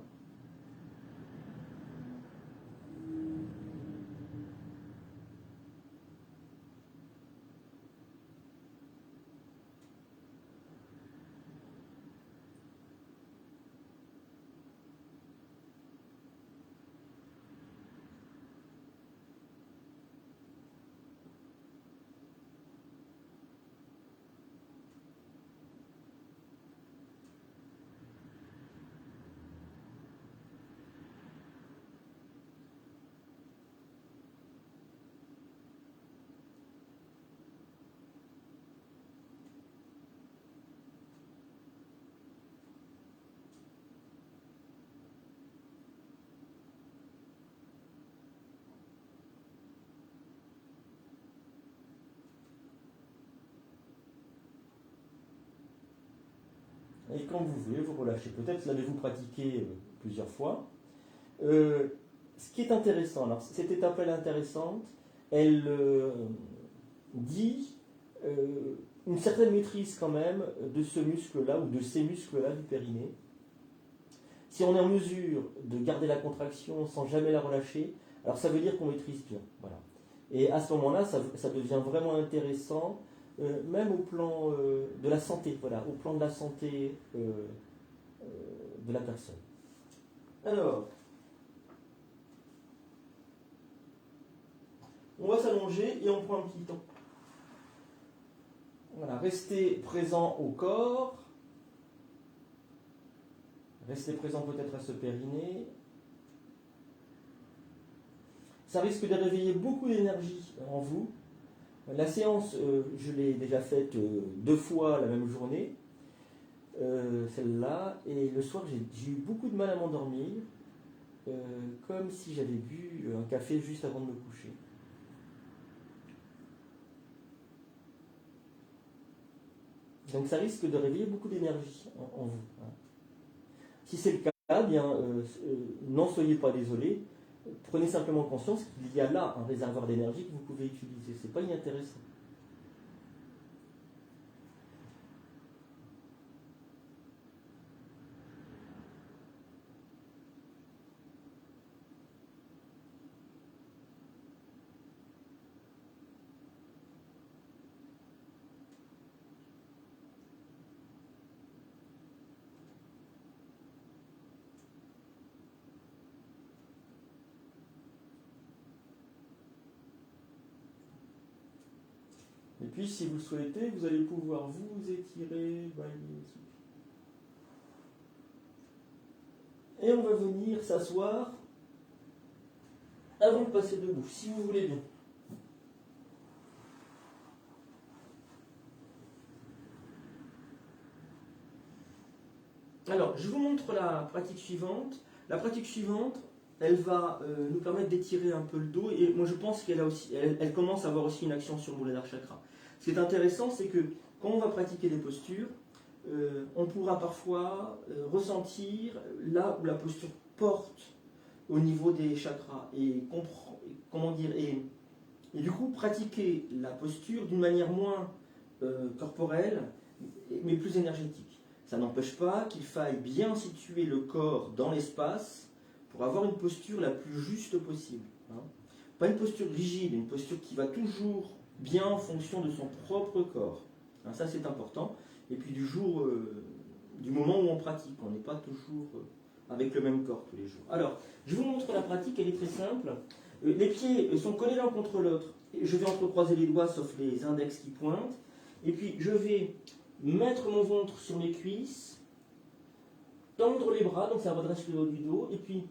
Et quand vous voulez, vous relâchez. Peut-être l'avez-vous pratiqué plusieurs fois. Ce qui est intéressant, alors cette étape elle est intéressante, elle dit une certaine maîtrise quand même de ce muscle-là ou de ces muscles-là du périnée. Si on est en mesure de garder la contraction sans jamais la relâcher, alors ça veut dire qu'on maîtrise bien. Voilà. Et à ce moment-là, ça devient vraiment intéressant, même au plan de la santé, voilà, au plan de la santé de la personne. Alors, on va s'allonger et on prend un petit temps. Voilà, restez présent au corps. Restez présent peut-être à ce périnée. Ça risque de réveiller beaucoup d'énergie en vous. La séance, je l'ai déjà faite 2 fois la même journée, celle-là, et le soir j'ai eu beaucoup de mal à m'endormir, comme si j'avais bu un café juste avant de me coucher. Donc ça risque de réveiller beaucoup d'énergie en vous. Hein. Si c'est le cas, bien, n'en soyez pas désolé. Prenez simplement conscience qu'il y a là un réservoir d'énergie que vous pouvez utiliser. C'est pas inintéressant. Et puis, si vous le souhaitez, vous allez pouvoir vous étirer, bailler, et on va venir s'asseoir avant de passer debout, si vous voulez bien. Alors, je vous montre la pratique suivante. La pratique suivante, elle va nous permettre d'étirer un peu le dos, et moi je pense qu'elle a aussi, elle commence à avoir aussi une action sur le Muladhara Chakra. Ce qui est intéressant, c'est que quand on va pratiquer des postures, on pourra parfois ressentir là où la posture porte au niveau des chakras, et comment dire, et du coup pratiquer la posture d'une manière moins corporelle, mais plus énergétique. Ça n'empêche pas qu'il faille bien situer le corps dans l'espace pour avoir une posture la plus juste possible. Hein. Pas une posture rigide, une posture qui va toujours bien en fonction de son propre corps. Hein, ça c'est important. Et puis du moment où on pratique, on n'est pas toujours avec le même corps tous les jours. Alors, je vous montre la pratique, elle est très simple. Les pieds sont collés l'un contre l'autre. Je vais entrecroiser les doigts sauf les index qui pointent. Et puis je vais mettre mon ventre sur mes cuisses, tendre les bras, donc ça redresse le haut du dos, et puis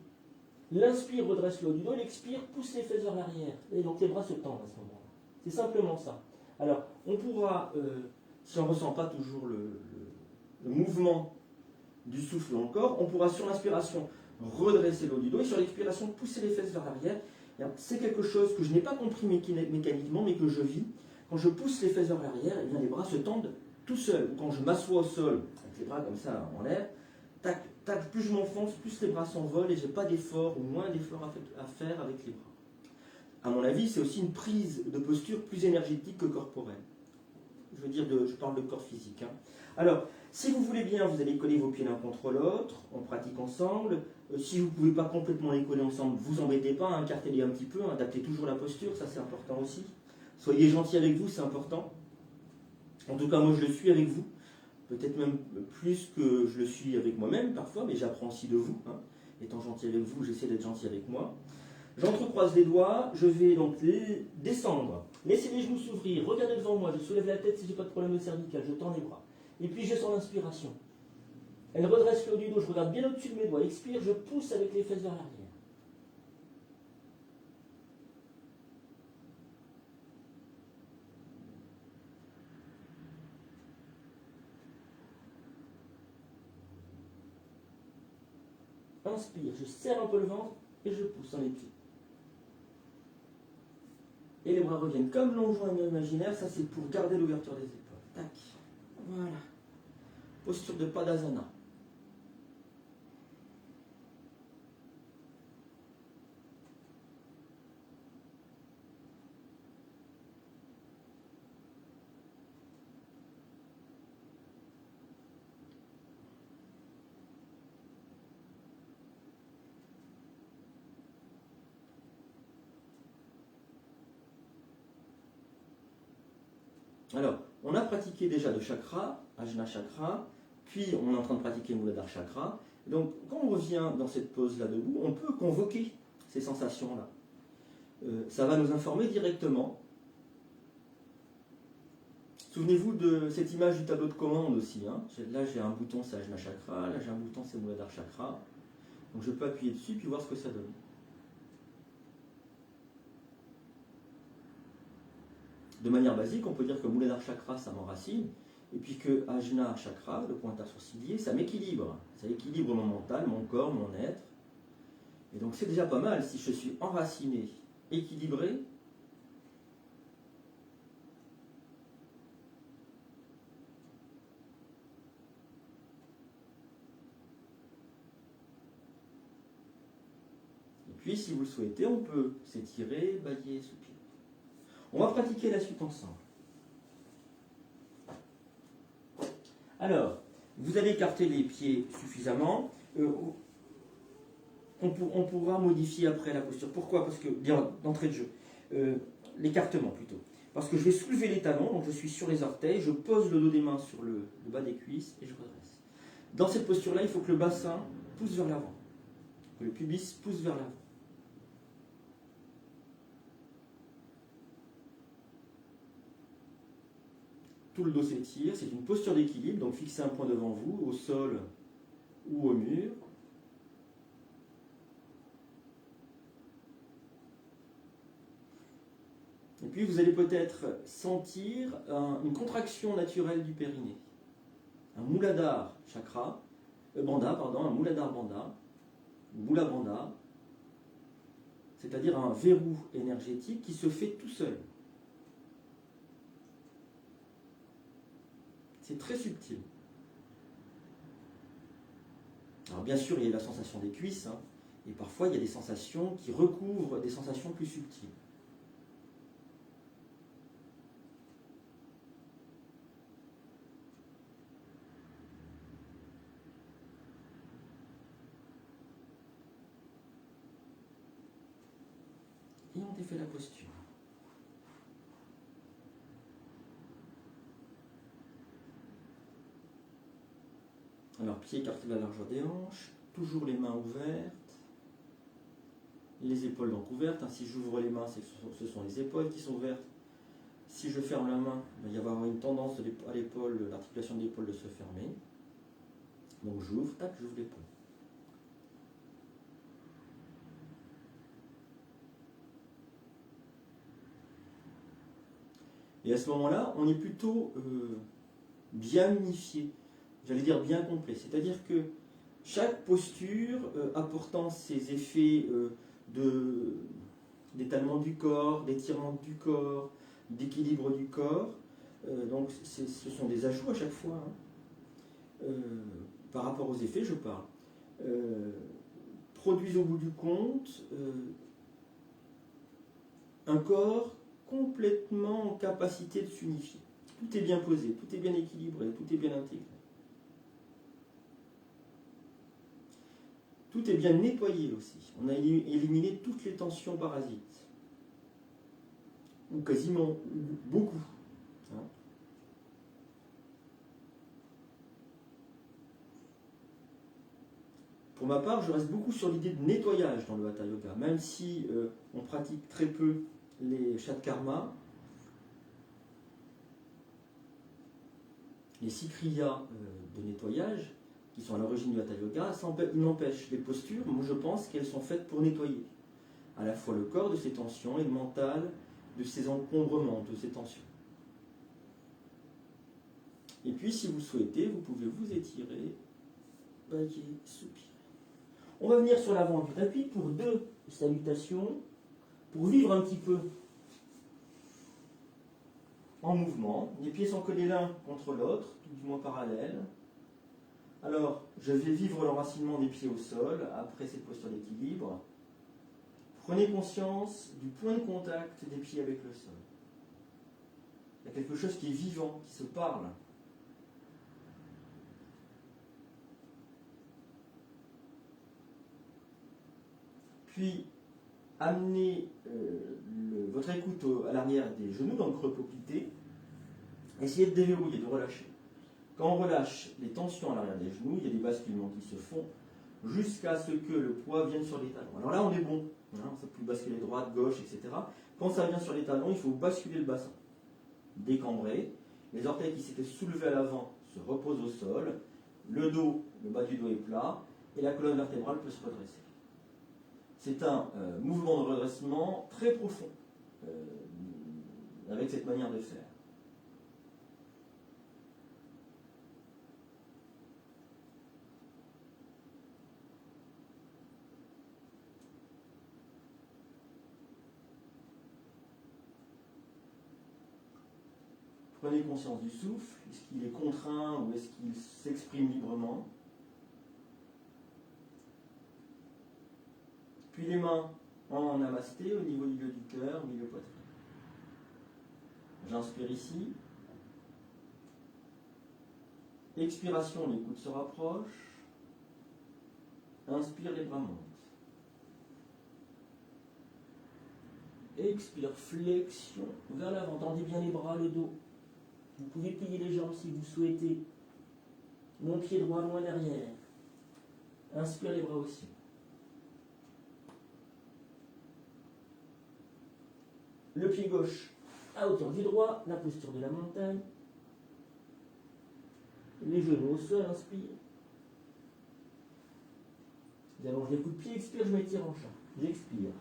l'inspire redresse le haut du dos, l'expire pousse les fesses vers l'arrière. Et donc les bras se tendent à ce moment-là. C'est simplement ça. Alors, on pourra, si on ne ressent pas toujours le mouvement du souffle dans le corps, on pourra sur l'inspiration redresser le haut du dos, et sur l'expiration pousser les fesses vers l'arrière. C'est quelque chose que je n'ai pas compris mécaniquement, mais que je vis. Quand je pousse les fesses vers l'arrière, eh bien, les bras se tendent tout seul, ou quand je m'assois au sol, avec les bras comme ça en l'air, tac, tac, plus je m'enfonce, plus les bras s'envolent et j'ai pas d'effort ou moins d'effort à faire avec les bras. À mon avis, c'est aussi une prise de posture plus énergétique que corporelle. Je veux dire, je parle de corps physique. Hein. Alors, si vous voulez bien, vous allez coller vos pieds l'un contre l'autre, on pratique ensemble. Si vous ne pouvez pas complètement les coller ensemble, vous embêtez pas, hein, écartez-les un petit peu, hein, adaptez toujours la posture, ça c'est important aussi. Soyez gentil avec vous, c'est important. En tout cas, moi je le suis avec vous, peut-être même plus que je le suis avec moi-même parfois, mais j'apprends aussi de vous. Hein. Étant gentil avec vous, j'essaie d'être gentil avec moi. J'entrecroise les doigts, je vais donc descendre. Laissez les genoux s'ouvrir, regardez devant moi, je soulève la tête si je n'ai pas de problème de cervical, je tends les bras. Et puis je sens l'inspiration. Elle redresse le haut du dos, je regarde bien au-dessus de mes doigts. Expire, je pousse avec les fesses vers l'arrière. Inspire, je serre un peu le ventre et je pousse dans les pieds. Et les bras reviennent comme l'ongeant imaginaire, ça c'est pour garder l'ouverture des épaules. Tac, voilà. Posture de Padasana. Alors, on a pratiqué déjà le chakra, Ajna chakra, puis on est en train de pratiquer Muladhara chakra. Donc, quand on revient dans cette pose-là debout, on peut convoquer ces sensations-là. Ça va nous informer directement. Souvenez-vous de cette image du tableau de commande aussi. Hein. Là, j'ai un bouton, c'est Ajna chakra, là, j'ai un bouton, c'est Muladhara chakra. Donc, je peux appuyer dessus puis voir ce que ça donne. De manière basique, on peut dire que Muladhara chakra, ça m'enracine, et puis que Ajna chakra, le point intersourcilier, ça m'équilibre. Ça équilibre mon mental, mon corps, mon être. Et donc c'est déjà pas mal si je suis enraciné, équilibré. Et puis, si vous le souhaitez, on peut s'étirer, bâiller, soupirer. On va pratiquer la suite ensemble. Alors, vous allez écarter les pieds suffisamment. On pourra modifier après la posture. Pourquoi? Parce que, d'entrée de jeu, l'écartement plutôt. Parce que je vais soulever les talons, donc je suis sur les orteils, je pose le dos des mains sur le bas des cuisses et je redresse. Dans cette posture-là, il faut que le bassin pousse vers l'avant, que le pubis pousse vers l'avant. Tout le dos s'étire, c'est une posture d'équilibre, donc fixez un point devant vous, au sol ou au mur. Et puis vous allez peut-être sentir une contraction naturelle du périnée. Un Muladhara chakra, bandha, pardon, un Muladhara bandha, Mula bandha, c'est-à-dire un verrou énergétique qui se fait tout seul. C'est très subtil. Alors bien sûr, il y a la sensation des cuisses, hein, et parfois il y a des sensations qui recouvrent des sensations plus subtiles. Et on défait la posture. Alors, pieds écartés de la largeur des hanches, toujours les mains ouvertes, les épaules donc ouvertes. Hein. Si j'ouvre les mains, ce sont les épaules qui sont ouvertes. Si je ferme la main, il va y avoir une tendance à l'épaule, l'articulation de l'épaule de se fermer. Donc j'ouvre, tac, j'ouvre l'épaule. Et à ce moment-là, on est plutôt bien unifié. J'allais dire bien complet. C'est-à-dire que chaque posture apportant ses effets d'étalement du corps, d'étirement du corps, d'équilibre du corps, Donc ce sont des ajouts à chaque fois. Hein. Par rapport aux effets, je parle. Produisent au bout du compte un corps complètement en capacité de s'unifier. Tout est bien posé, tout est bien équilibré, tout est bien intégré. Tout est bien nettoyé aussi. On a éliminé toutes les tensions parasites. Ou quasiment beaucoup. Hein. Pour ma part, je reste beaucoup sur l'idée de nettoyage dans le Hatha Yoga, même si on pratique très peu les Shatkarma, les 6 kriyas de nettoyage, qui sont à l'origine du Hatha Yoga, n'empêchent les postures, moi je pense qu'elles sont faites pour nettoyer à la fois le corps de ses tensions et le mental de ses encombrements, de ses tensions. Et puis, si vous souhaitez, vous pouvez vous étirer, bailler, soupirer. On va venir sur l'avant du tapis pour 2 salutations, pour vivre un petit peu en mouvement. Les pieds sont collés l'un contre l'autre, tout du moins parallèles. Alors, je vais vivre l'enracinement des pieds au sol, après cette posture d'équilibre. Prenez conscience du point de contact des pieds avec le sol. Il y a quelque chose qui est vivant, qui se parle. Puis, amenez votre écoute à l'arrière des genoux, dans le creux poplité. Essayez de déverrouiller, de relâcher. Quand on relâche les tensions à l'arrière des genoux, il y a des basculements qui se font jusqu'à ce que le poids vienne sur les talons. Alors là, on est bon. Hein, ça peut basculer droite, gauche, etc. Quand ça vient sur les talons, il faut basculer le bassin. Décambrer. Les orteils qui s'étaient soulevés à l'avant se reposent au sol. Le dos, le bas du dos est plat. Et la colonne vertébrale peut se redresser. C'est un mouvement de redressement très profond avec cette manière de faire. Prenez conscience du souffle. Est-ce qu'il est contraint ou est-ce qu'il s'exprime librement? Puis les mains en namasté au niveau du lieu du cœur, milieu poitrine. J'inspire ici. Expiration, les coudes se rapprochent. Inspire, les bras montent. Expire, flexion vers l'avant. Tendez bien les bras, le dos. Vous pouvez plier les jambes si vous souhaitez. Mon pied droit loin derrière. Inspire, les bras aussi. Le pied gauche à hauteur du droit, la posture de la montagne. Les genoux au sol, inspire. J'allonge les coups de pied, expire, je m'étire en chat. J'expire.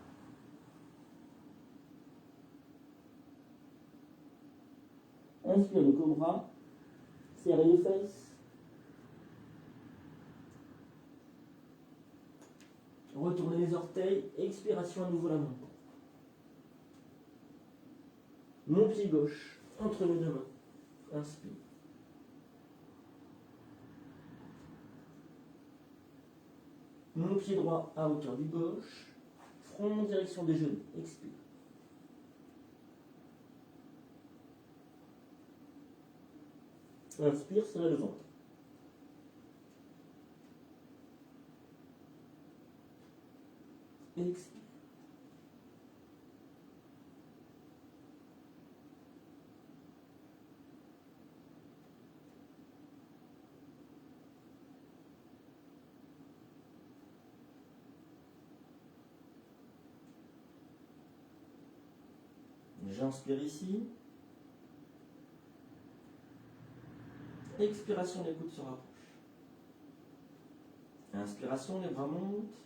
Inspire le cobra, serrez les fesses. Retournez les orteils, expiration à nouveau la main. Mon pied gauche entre mes 2 mains. Inspire. Mon pied droit à hauteur du gauche. Front en direction des genoux. Expire. Inspire, serrez le ventre. Expire. J'inspire ici. Expiration, les coudes se rapprochent. Inspiration, les bras montent.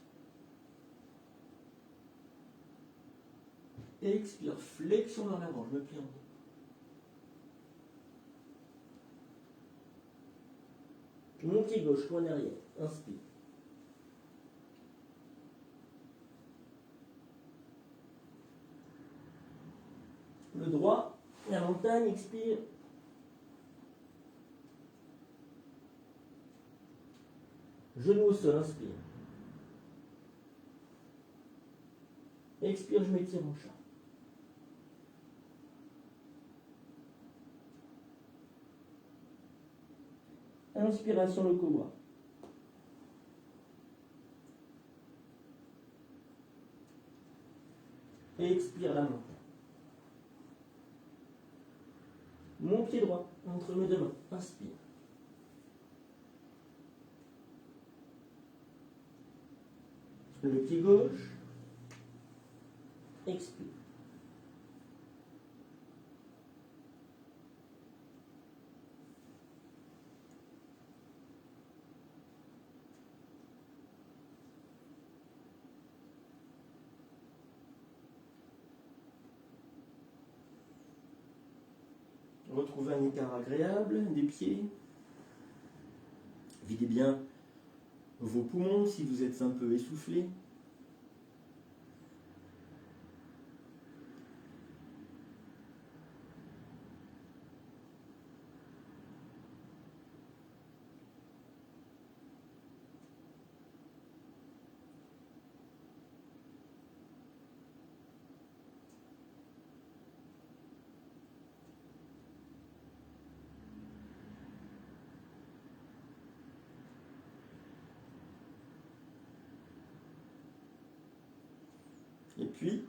Expire, flexion vers l'avant, je me plie en deux. Mon pied gauche, loin derrière. Inspire. Le droit, la montagne, expire. Genou au sol, inspire. Expire, je m'étire en chat. Inspiration, le cobra. Et expire la main. Mon pied droit entre mes deux mains. Inspire. Le pied gauche. Expire. Retrouvez un écart agréable des pieds. Videz bien vos poumons si vous êtes un peu essoufflé. Et puis,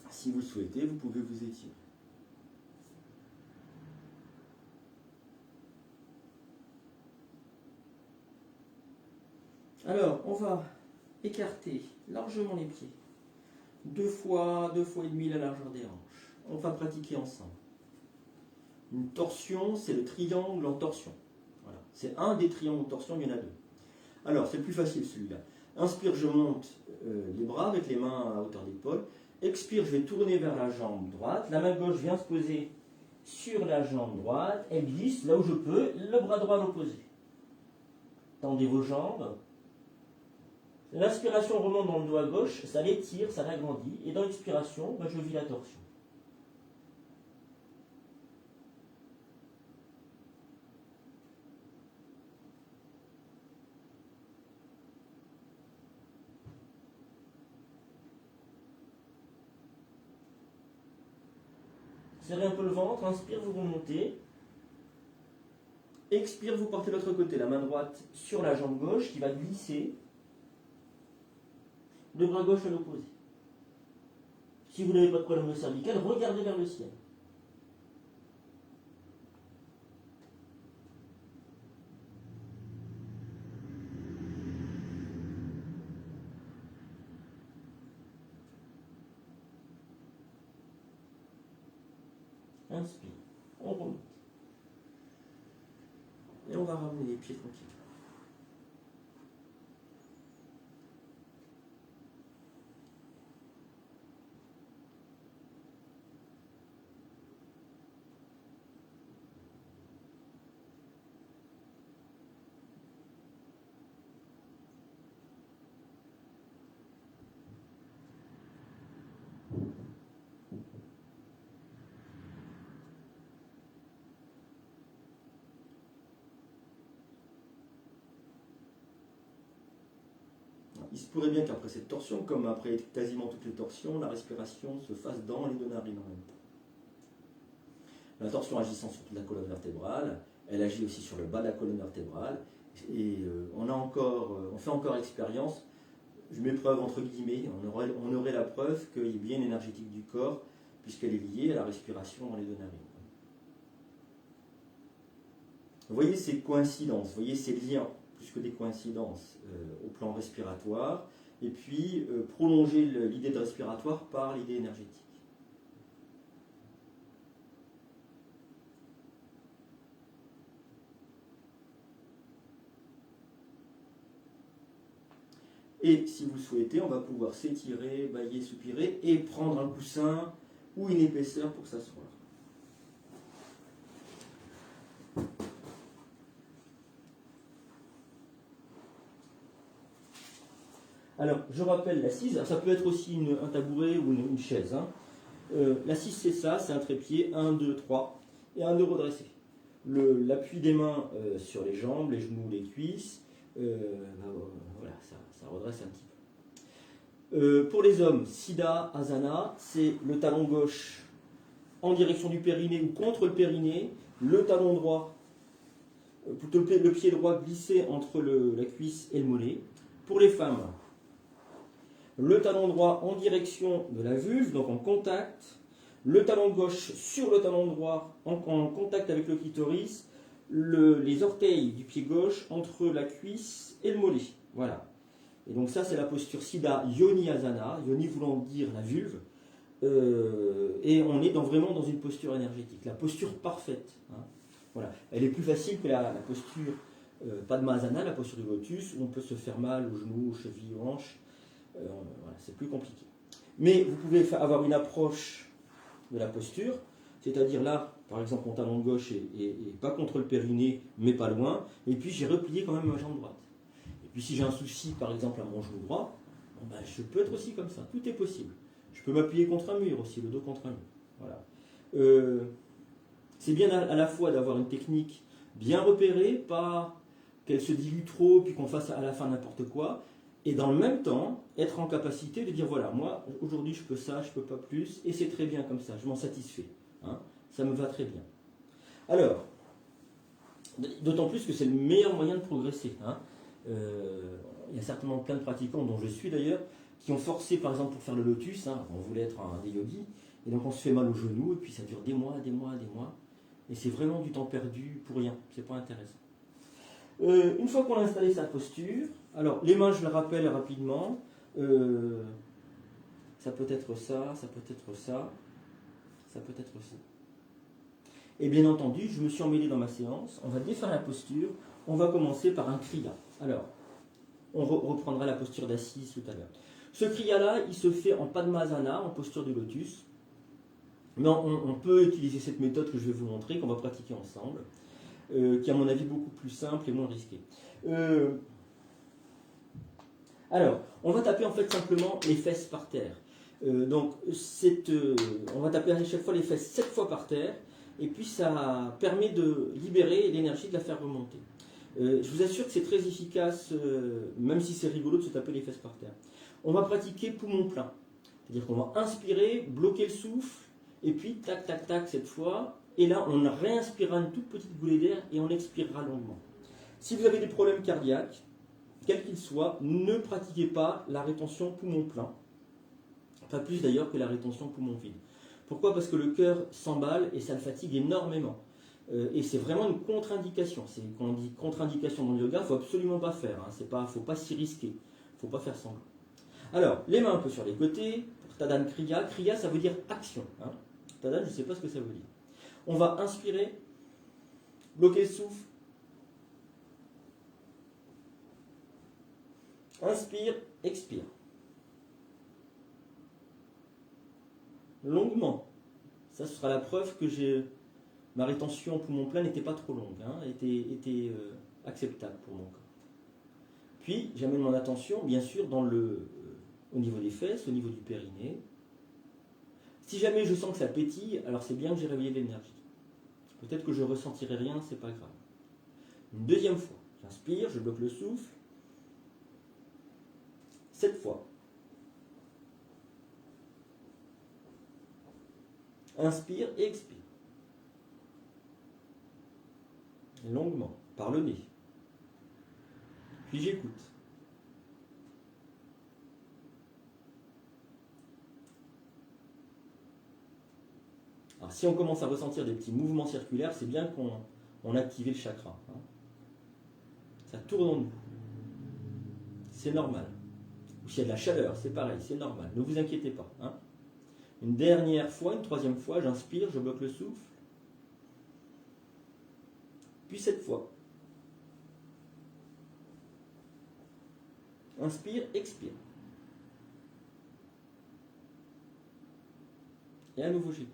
si vous le souhaitez, vous pouvez vous étirer. Alors, on va écarter largement les pieds. 2 fois et demi la largeur des hanches. On va pratiquer ensemble. Une torsion, c'est le triangle en torsion. Voilà. C'est un des triangles en torsion, il y en a 2. Alors, c'est plus facile celui-là. Inspire, je monte les bras avec les mains à hauteur d'épaule. Expire, je vais tourner vers la jambe droite. La main gauche vient se poser sur la jambe droite. Elle glisse là où je peux, le bras droit à l'opposé. Tendez vos jambes. L'inspiration remonte dans le doigt gauche, ça l'étire, ça l'agrandit. Et dans l'expiration, je vis la torsion. Serrez un peu le ventre, inspire, vous remontez. Expire, vous portez l'autre côté, la main droite sur la jambe gauche qui va glisser. Le bras gauche à l'opposé. Si vous n'avez pas de problème de cervical, regardez vers le ciel. Inspire, on remonte. Et on va ramener les pieds tranquilles. Il se pourrait bien qu'après cette torsion, comme après quasiment toutes les torsions, la respiration se fasse dans les deux narines en même temps. La torsion agissant sur toute la colonne vertébrale, elle agit aussi sur le bas de la colonne vertébrale. Et on fait encore expérience, je mets preuve entre guillemets, on aurait la preuve qu'il y a bien énergétique du corps, puisqu'elle est liée à la respiration dans les deux narines. Vous voyez ces coïncidences, vous voyez ces liens, plus que des coïncidences au plan respiratoire, et puis prolonger l'idée de respiratoire par l'idée énergétique. Et si vous le souhaitez, on va pouvoir s'étirer, bâiller, soupirer et prendre un coussin ou une épaisseur pour s'asseoir. Alors, je rappelle l'assise. Alors, ça peut être aussi un tabouret ou une chaise. Hein. L'assise, c'est ça, c'est un trépied, 1, 2, 3, et un dos redressé. L'appui des mains sur les jambes, les genoux, les cuisses. voilà, ça redresse un petit peu. Pour les hommes, Siddha Asana, c'est le talon gauche en direction du périnée ou contre le périnée, le talon droit, plutôt le pied droit glissé entre la cuisse et le mollet. Pour les femmes, le talon droit en direction de la vulve, donc en contact, le talon gauche sur le talon droit en contact avec le clitoris, les orteils du pied gauche entre la cuisse et le mollet. Voilà. Et donc ça, c'est la posture Siddha Yoni Asana, Yoni voulant dire la vulve, et on est vraiment dans une posture énergétique, la posture parfaite. Hein. Voilà. Elle est plus facile que la posture Padmasana, la posture du lotus, où on peut se faire mal aux genoux, aux chevilles, aux hanches. Voilà, c'est plus compliqué. Mais vous pouvez avoir une approche de la posture, c'est-à-dire là, par exemple, mon talon gauche est pas contre le périnée, mais pas loin, et puis j'ai replié quand même ma jambe droite. Et puis si j'ai un souci, par exemple, à mon genou droit, bon ben, je peux être aussi comme ça, tout est possible. Je peux m'appuyer contre un mur aussi, le dos contre un mur. Voilà. C'est bien à la fois d'avoir une technique bien repérée, pas qu'elle se dilue trop, puis qu'on fasse à la fin n'importe quoi, et dans le même temps, être en capacité de dire, voilà, moi, aujourd'hui, je peux ça, je peux pas plus, et c'est très bien comme ça, je m'en satisfais. Hein, ça me va très bien. Alors, d'autant plus que c'est le meilleur moyen de progresser. Hein. Il y a certainement plein de pratiquants, dont je suis d'ailleurs, qui ont forcé, par exemple, pour faire le lotus, hein, on voulait être des yogis, et donc on se fait mal aux genoux, et puis ça dure des mois, et c'est vraiment du temps perdu pour rien, c'est pas intéressant. Une fois qu'on a installé sa posture, alors les mains, je le rappelle rapidement, ça peut être ça, ça peut être ça, ça peut être ça. Et bien entendu, je me suis emmêlé dans ma séance, on va défaire la posture, on va commencer par un kriya. Alors, on reprendra la posture d'assise tout à l'heure. Ce kriya-là, il se fait en Padmasana, en posture du lotus, mais on peut utiliser cette méthode que je vais vous montrer, qu'on va pratiquer ensemble, qui est à mon avis beaucoup plus simple et moins risqué. Alors, on va taper en fait simplement les fesses par terre. Donc, on va taper à chaque fois les fesses 7 fois par terre, et puis ça permet de libérer l'énergie, de la faire remonter. Je vous assure que c'est très efficace, même si c'est rigolo de se taper les fesses par terre. On va pratiquer poumon plein. C'est-à-dire qu'on va inspirer, bloquer le souffle, et puis tac, tac, tac cette fois, et là on réinspirera une toute petite bouée d'air et on expirera longuement. Si vous avez des problèmes cardiaques, quels qu'ils soient, ne pratiquez pas la rétention poumon plein. Pas plus d'ailleurs que la rétention poumon vide. Pourquoi ? Parce que le cœur s'emballe et ça le fatigue énormément. Et c'est vraiment une contre-indication. Quand on dit contre-indication dans le yoga, il ne faut absolument pas faire. Il ne faut pas s'y risquer. Il ne faut pas faire semblant. Alors, les mains un peu sur les côtés. Pour Tadana Kriya. Kriya, ça veut dire action. Hein. Tadana, je ne sais pas ce que ça veut dire. On va inspirer, bloquer le souffle. Inspire, expire. Longuement. Ça, ce sera la preuve que ma rétention poumon plein n'était pas trop longue, hein, était acceptable pour mon corps. Puis, j'amène mon attention, bien sûr, au niveau des fesses, au niveau du périnée. Si jamais je sens que ça pétille, alors c'est bien que j'ai réveillé l'énergie. Peut-être que je ne ressentirai rien, c'est pas grave. Une deuxième fois, j'inspire, je bloque le souffle. 7 fois. Inspire et expire. Et longuement, par le nez. Puis j'écoute. Alors si on commence à ressentir des petits mouvements circulaires, c'est bien qu'on a activé le chakra. Hein. Ça tourne en nous. C'est normal. Ou s'il y a de la chaleur, c'est pareil, c'est normal. Ne vous inquiétez pas. Hein. Une dernière fois, une troisième fois, j'inspire, je bloque le souffle. Puis 7 fois. Inspire, expire. Et à nouveau, j'écoute.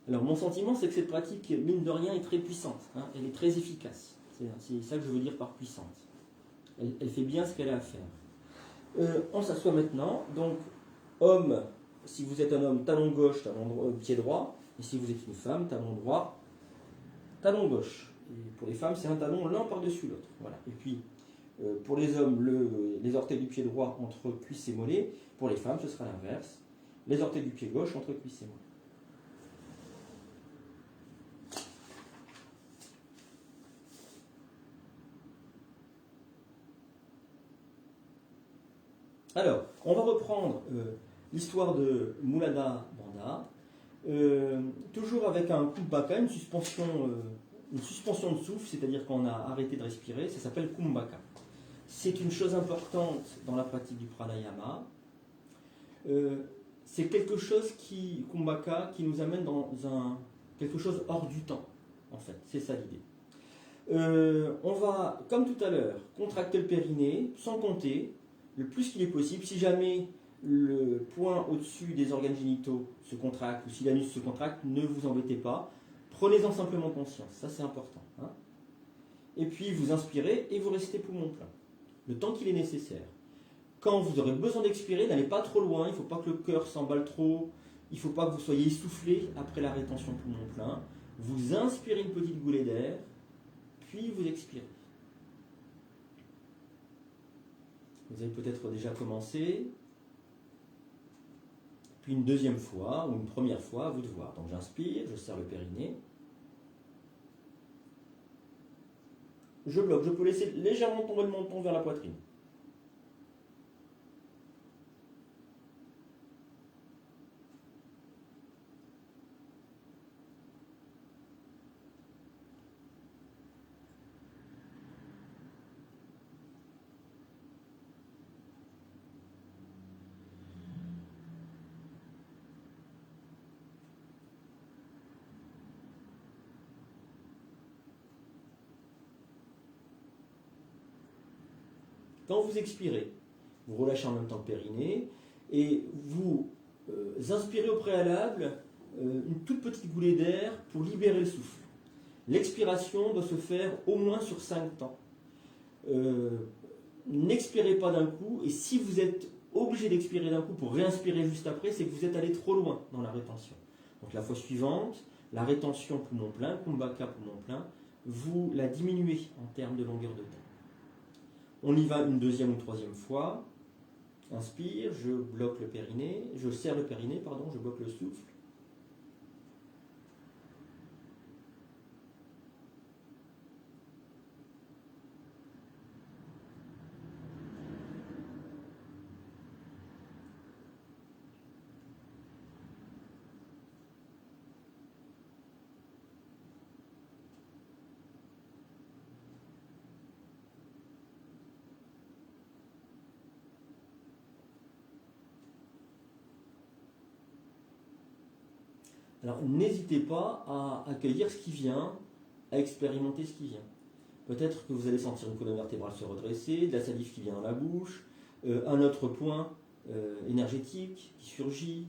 Alors mon sentiment, c'est que cette pratique, mine de rien, est très puissante. Hein, elle est très efficace. C'est ça que je veux dire par puissante. Elle fait bien ce qu'elle a à faire. On s'assoit maintenant. Donc, homme, si vous êtes un homme, talon gauche, pied droit. Et si vous êtes une femme, talon droit, talon gauche. Et pour les femmes, c'est un talon l'un par-dessus l'autre. Voilà. Et puis, pour les hommes, les orteils du pied droit entre cuisse et mollet. Pour les femmes, ce sera l'inverse. Les orteils du pied gauche entre cuisse et mollet. Alors, on va reprendre l'histoire de Mulada Bandha, toujours avec un kumbhaka, une suspension de souffle, c'est-à-dire qu'on a arrêté de respirer, ça s'appelle kumbhaka. C'est une chose importante dans la pratique du pranayama. C'est quelque chose kumbhaka, qui nous amène dans quelque chose hors du temps, en fait, c'est ça l'idée. On va, comme tout à l'heure, contracter le périnée sans compter, le plus qu'il est possible. Si jamais le point au-dessus des organes génitaux se contracte ou si l'anus se contracte, ne vous embêtez pas. Prenez-en simplement conscience, ça c'est important. Hein. Et puis vous inspirez et vous restez poumon plein, le temps qu'il est nécessaire. Quand vous aurez besoin d'expirer, n'allez pas trop loin, il ne faut pas que le cœur s'emballe trop, il ne faut pas que vous soyez essoufflé après la rétention poumon plein. Vous inspirez une petite goulée d'air, puis vous expirez. Vous avez peut-être déjà commencé, puis une deuxième fois ou une première fois, à vous de voir. Donc j'inspire, je serre le périnée. Je bloque, je peux laisser légèrement tomber le menton vers la poitrine. Quand vous expirez, vous relâchez en même temps le périnée et vous inspirez au préalable une toute petite goulée d'air pour libérer le souffle. L'expiration doit se faire au moins sur 5 temps. N'expirez pas d'un coup, et si vous êtes obligé d'expirer d'un coup pour réinspirer juste après, c'est que vous êtes allé trop loin dans la rétention. Donc la fois suivante, la rétention poumon plein, kumbhaka poumon plein, vous la diminuez en termes de longueur de temps. On y va une deuxième ou troisième fois. Inspire, je bloque le périnée, je serre le périnée, pardon, je bloque le souffle. Alors n'hésitez pas à accueillir ce qui vient, à expérimenter ce qui vient. Peut-être que vous allez sentir une colonne vertébrale se redresser, de la salive qui vient dans la bouche, un autre point énergétique qui surgit.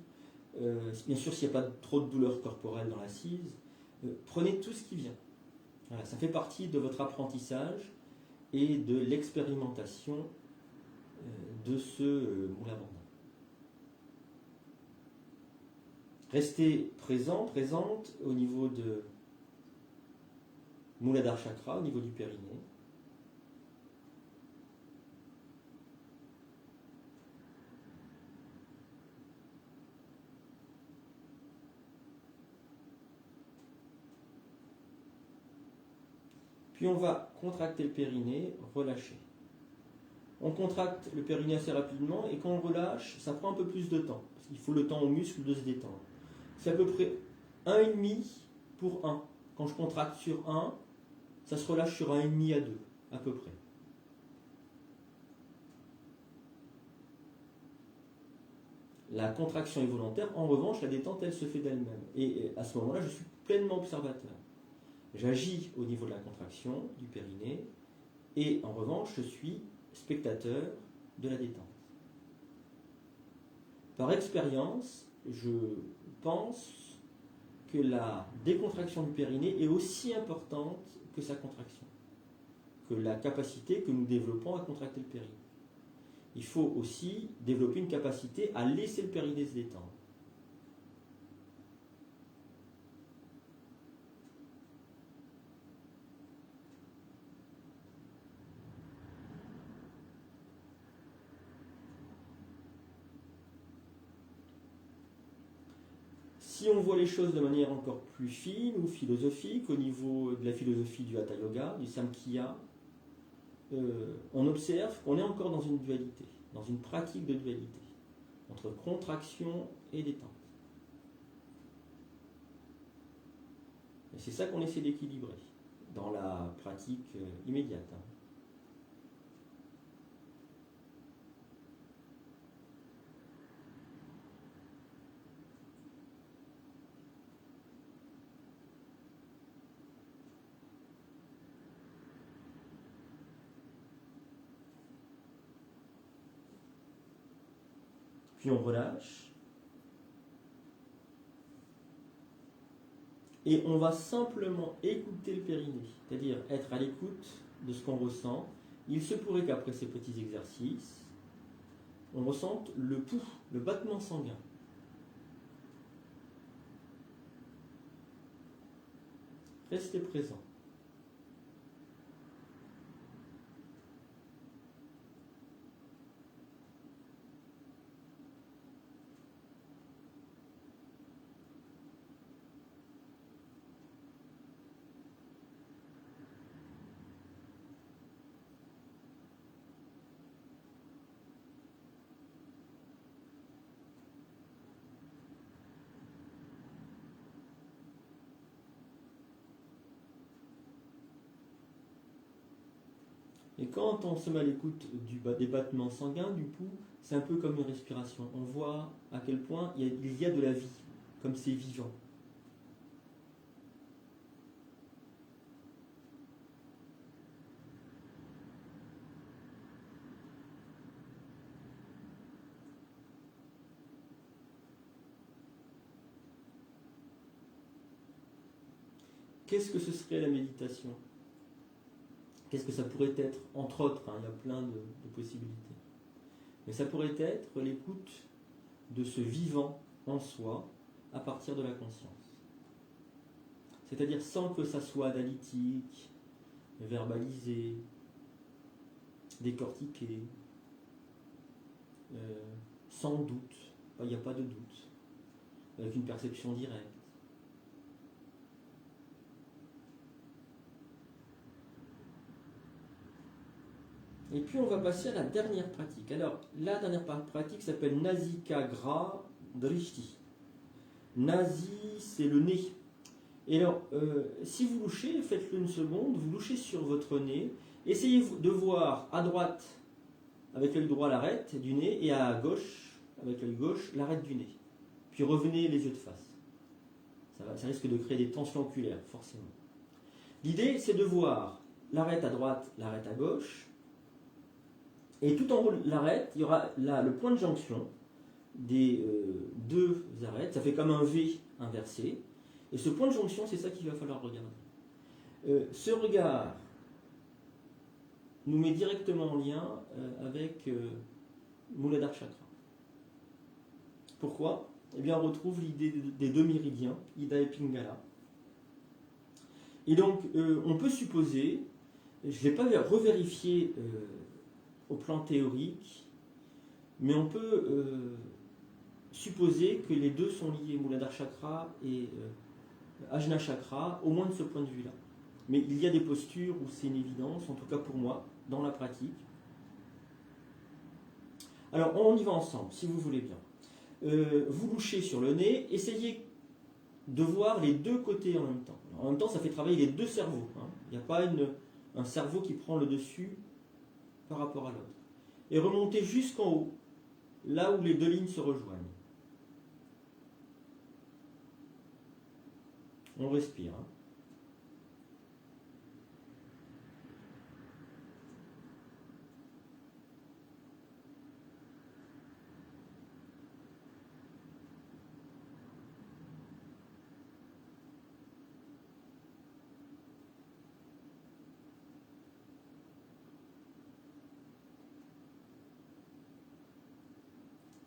Bien sûr, s'il n'y a pas trop de douleur corporelle dans l'assise, prenez tout ce qui vient. Voilà, ça fait partie de votre apprentissage et de l'expérimentation de ce Mula Bandha. Restez présent, présente au niveau de Muladhara Chakra, au niveau du périnée. Puis on va contracter le périnée, relâcher. On contracte le périnée assez rapidement et quand on relâche, ça prend un peu plus de temps. Parce qu'il faut le temps aux muscles de se détendre. C'est à peu près 1,5 pour 1. Quand je contracte sur 1, ça se relâche sur 1,5 à 2, à peu près. La contraction est volontaire, en revanche, la détente, elle se fait d'elle-même. Et à ce moment-là, je suis pleinement observateur. J'agis au niveau de la contraction du périnée, et en revanche, je suis spectateur de la détente. Par expérience, je pense que la décontraction du périnée est aussi importante que sa contraction. que la capacité que nous développons à contracter le périnée. Il faut aussi développer une capacité à laisser le périnée se détendre. Si on voit les choses de manière encore plus fine ou philosophique, au niveau de la philosophie du Hatha Yoga, du Samkhya, on observe qu'on est encore dans une dualité, dans une pratique de dualité, entre contraction et détente. Et c'est ça qu'on essaie d'équilibrer dans la pratique immédiate. Puis on relâche. Et on va simplement écouter le périnée, c'est-à-dire être à l'écoute de ce qu'on ressent. Il se pourrait qu'après ces petits exercices, on ressente le pouls, le battement sanguin. Restez présent. Et quand on se met à l'écoute des battements sanguins, du pouls, c'est un peu comme une respiration. On voit à quel point il y a de la vie, comme c'est vivant. Qu'est-ce que ce serait la méditation ? Qu'est-ce que ça pourrait être, entre autres, il y a plein de possibilités. Mais ça pourrait être l'écoute de ce vivant en soi à partir de la conscience. C'est-à-dire sans que ça soit analytique, verbalisé, décortiqué, sans doute, il n'y a pas de doute, avec une perception directe. Et puis on va passer à la dernière pratique. Alors, la dernière pratique s'appelle Nasikagra Drishti. Nasi, c'est le nez. Et alors, si vous louchez, faites-le une seconde, vous louchez sur votre nez, essayez de voir à droite, avec l'œil droit, l'arête du nez, et à gauche, avec l'œil gauche, l'arête du nez. Puis revenez les yeux de face. Ça risque de créer des tensions oculaires, forcément. L'idée, c'est de voir l'arête à droite, l'arête à gauche, et tout en haut de l'arête, il y aura là le point de jonction des deux arêtes. Ça fait comme un V inversé. Et ce point de jonction, c'est ça qu'il va falloir regarder. Ce regard nous met directement en lien avec Muladhara Chakra. Pourquoi ? Eh bien, on retrouve l'idée des deux méridiens, Ida et Pingala. Et donc, on peut supposer, je ne vais pas revérifier au plan théorique, mais on peut supposer que les deux sont liés, Muladhara Chakra et Ajna Chakra, au moins de ce point de vue-là. Mais il y a des postures où c'est une évidence, en tout cas pour moi, dans la pratique. Alors, on y va ensemble, si vous voulez bien. Vous louchez sur le nez, essayez de voir les deux côtés en même temps. En même temps, ça fait travailler les deux cerveaux. Il n'y a pas un cerveau qui prend le dessus par rapport à l'autre. Et remontez jusqu'en haut, là où les deux lignes se rejoignent. On respire.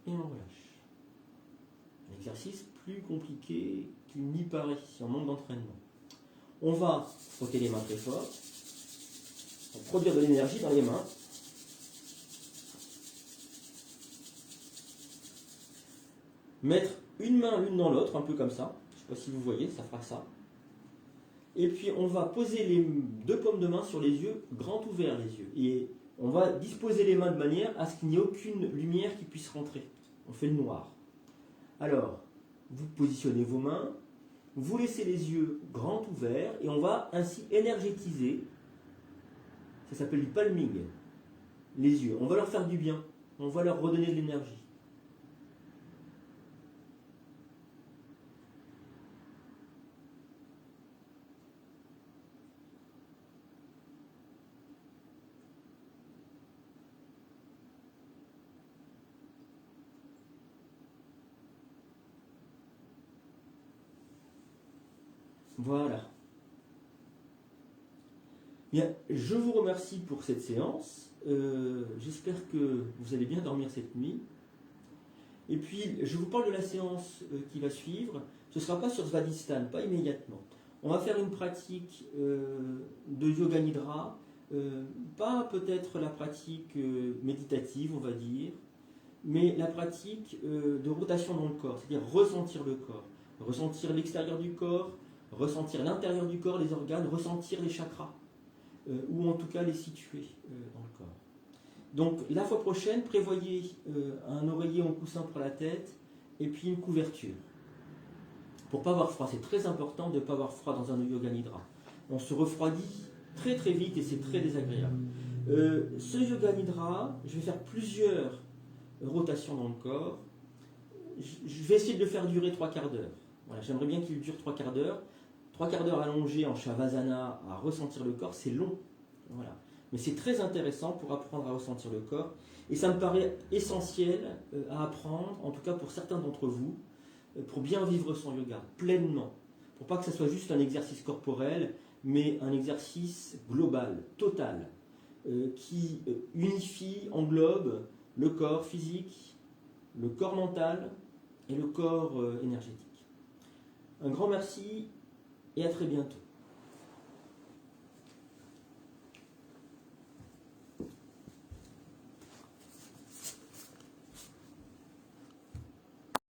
et on relâche. Un exercice plus compliqué qu'il n'y paraît si on manque d'entraînement. On va frotter les mains très fort, pour produire de l'énergie dans les mains. Mettre une main l'une dans l'autre, un peu comme ça. Je ne sais pas si vous voyez, ça fera ça. Et puis on va poser les deux paumes de main sur les yeux, grands ouverts les yeux. Et on va disposer les mains de manière à ce qu'il n'y ait aucune lumière qui puisse rentrer. On fait le noir. Alors, vous positionnez vos mains, vous laissez les yeux grands ouverts et on va ainsi énergétiser, ça s'appelle du palming, les yeux. On va leur faire du bien, on va leur redonner de l'énergie. Voilà. Bien, je vous remercie pour cette séance. J'espère que vous allez bien dormir cette nuit. Et puis, je vous parle de la séance qui va suivre. Ce ne sera pas sur Svadhisthana, pas immédiatement. On va faire une pratique de yoga nidra, pas peut-être la pratique méditative, on va dire, mais la pratique de rotation dans le corps, c'est-à-dire ressentir le corps, ressentir l'extérieur du corps, ressentir l'intérieur du corps, les organes, ressentir les chakras, ou en tout cas les situer dans le corps. Donc la fois prochaine, prévoyez un oreiller en coussin pour la tête et puis une couverture. Pour ne pas avoir froid, c'est très important de ne pas avoir froid dans un yoga nidra. On se refroidit très très vite et c'est très désagréable. Ce yoga nidra, je vais faire plusieurs rotations dans le corps. Je vais essayer de le faire durer 3/4 d'heure. Voilà, j'aimerais bien qu'il dure 3/4 d'heure. 3/4 d'heure allongé en Shavasana à ressentir le corps, c'est long. Voilà. Mais c'est très intéressant pour apprendre à ressentir le corps. Et ça me paraît essentiel à apprendre, en tout cas pour certains d'entre vous, pour bien vivre son yoga pleinement. Pour pas que ça soit juste un exercice corporel, mais un exercice global, total, qui unifie, englobe le corps physique, le corps mental et le corps énergétique. Un grand merci et à très bientôt.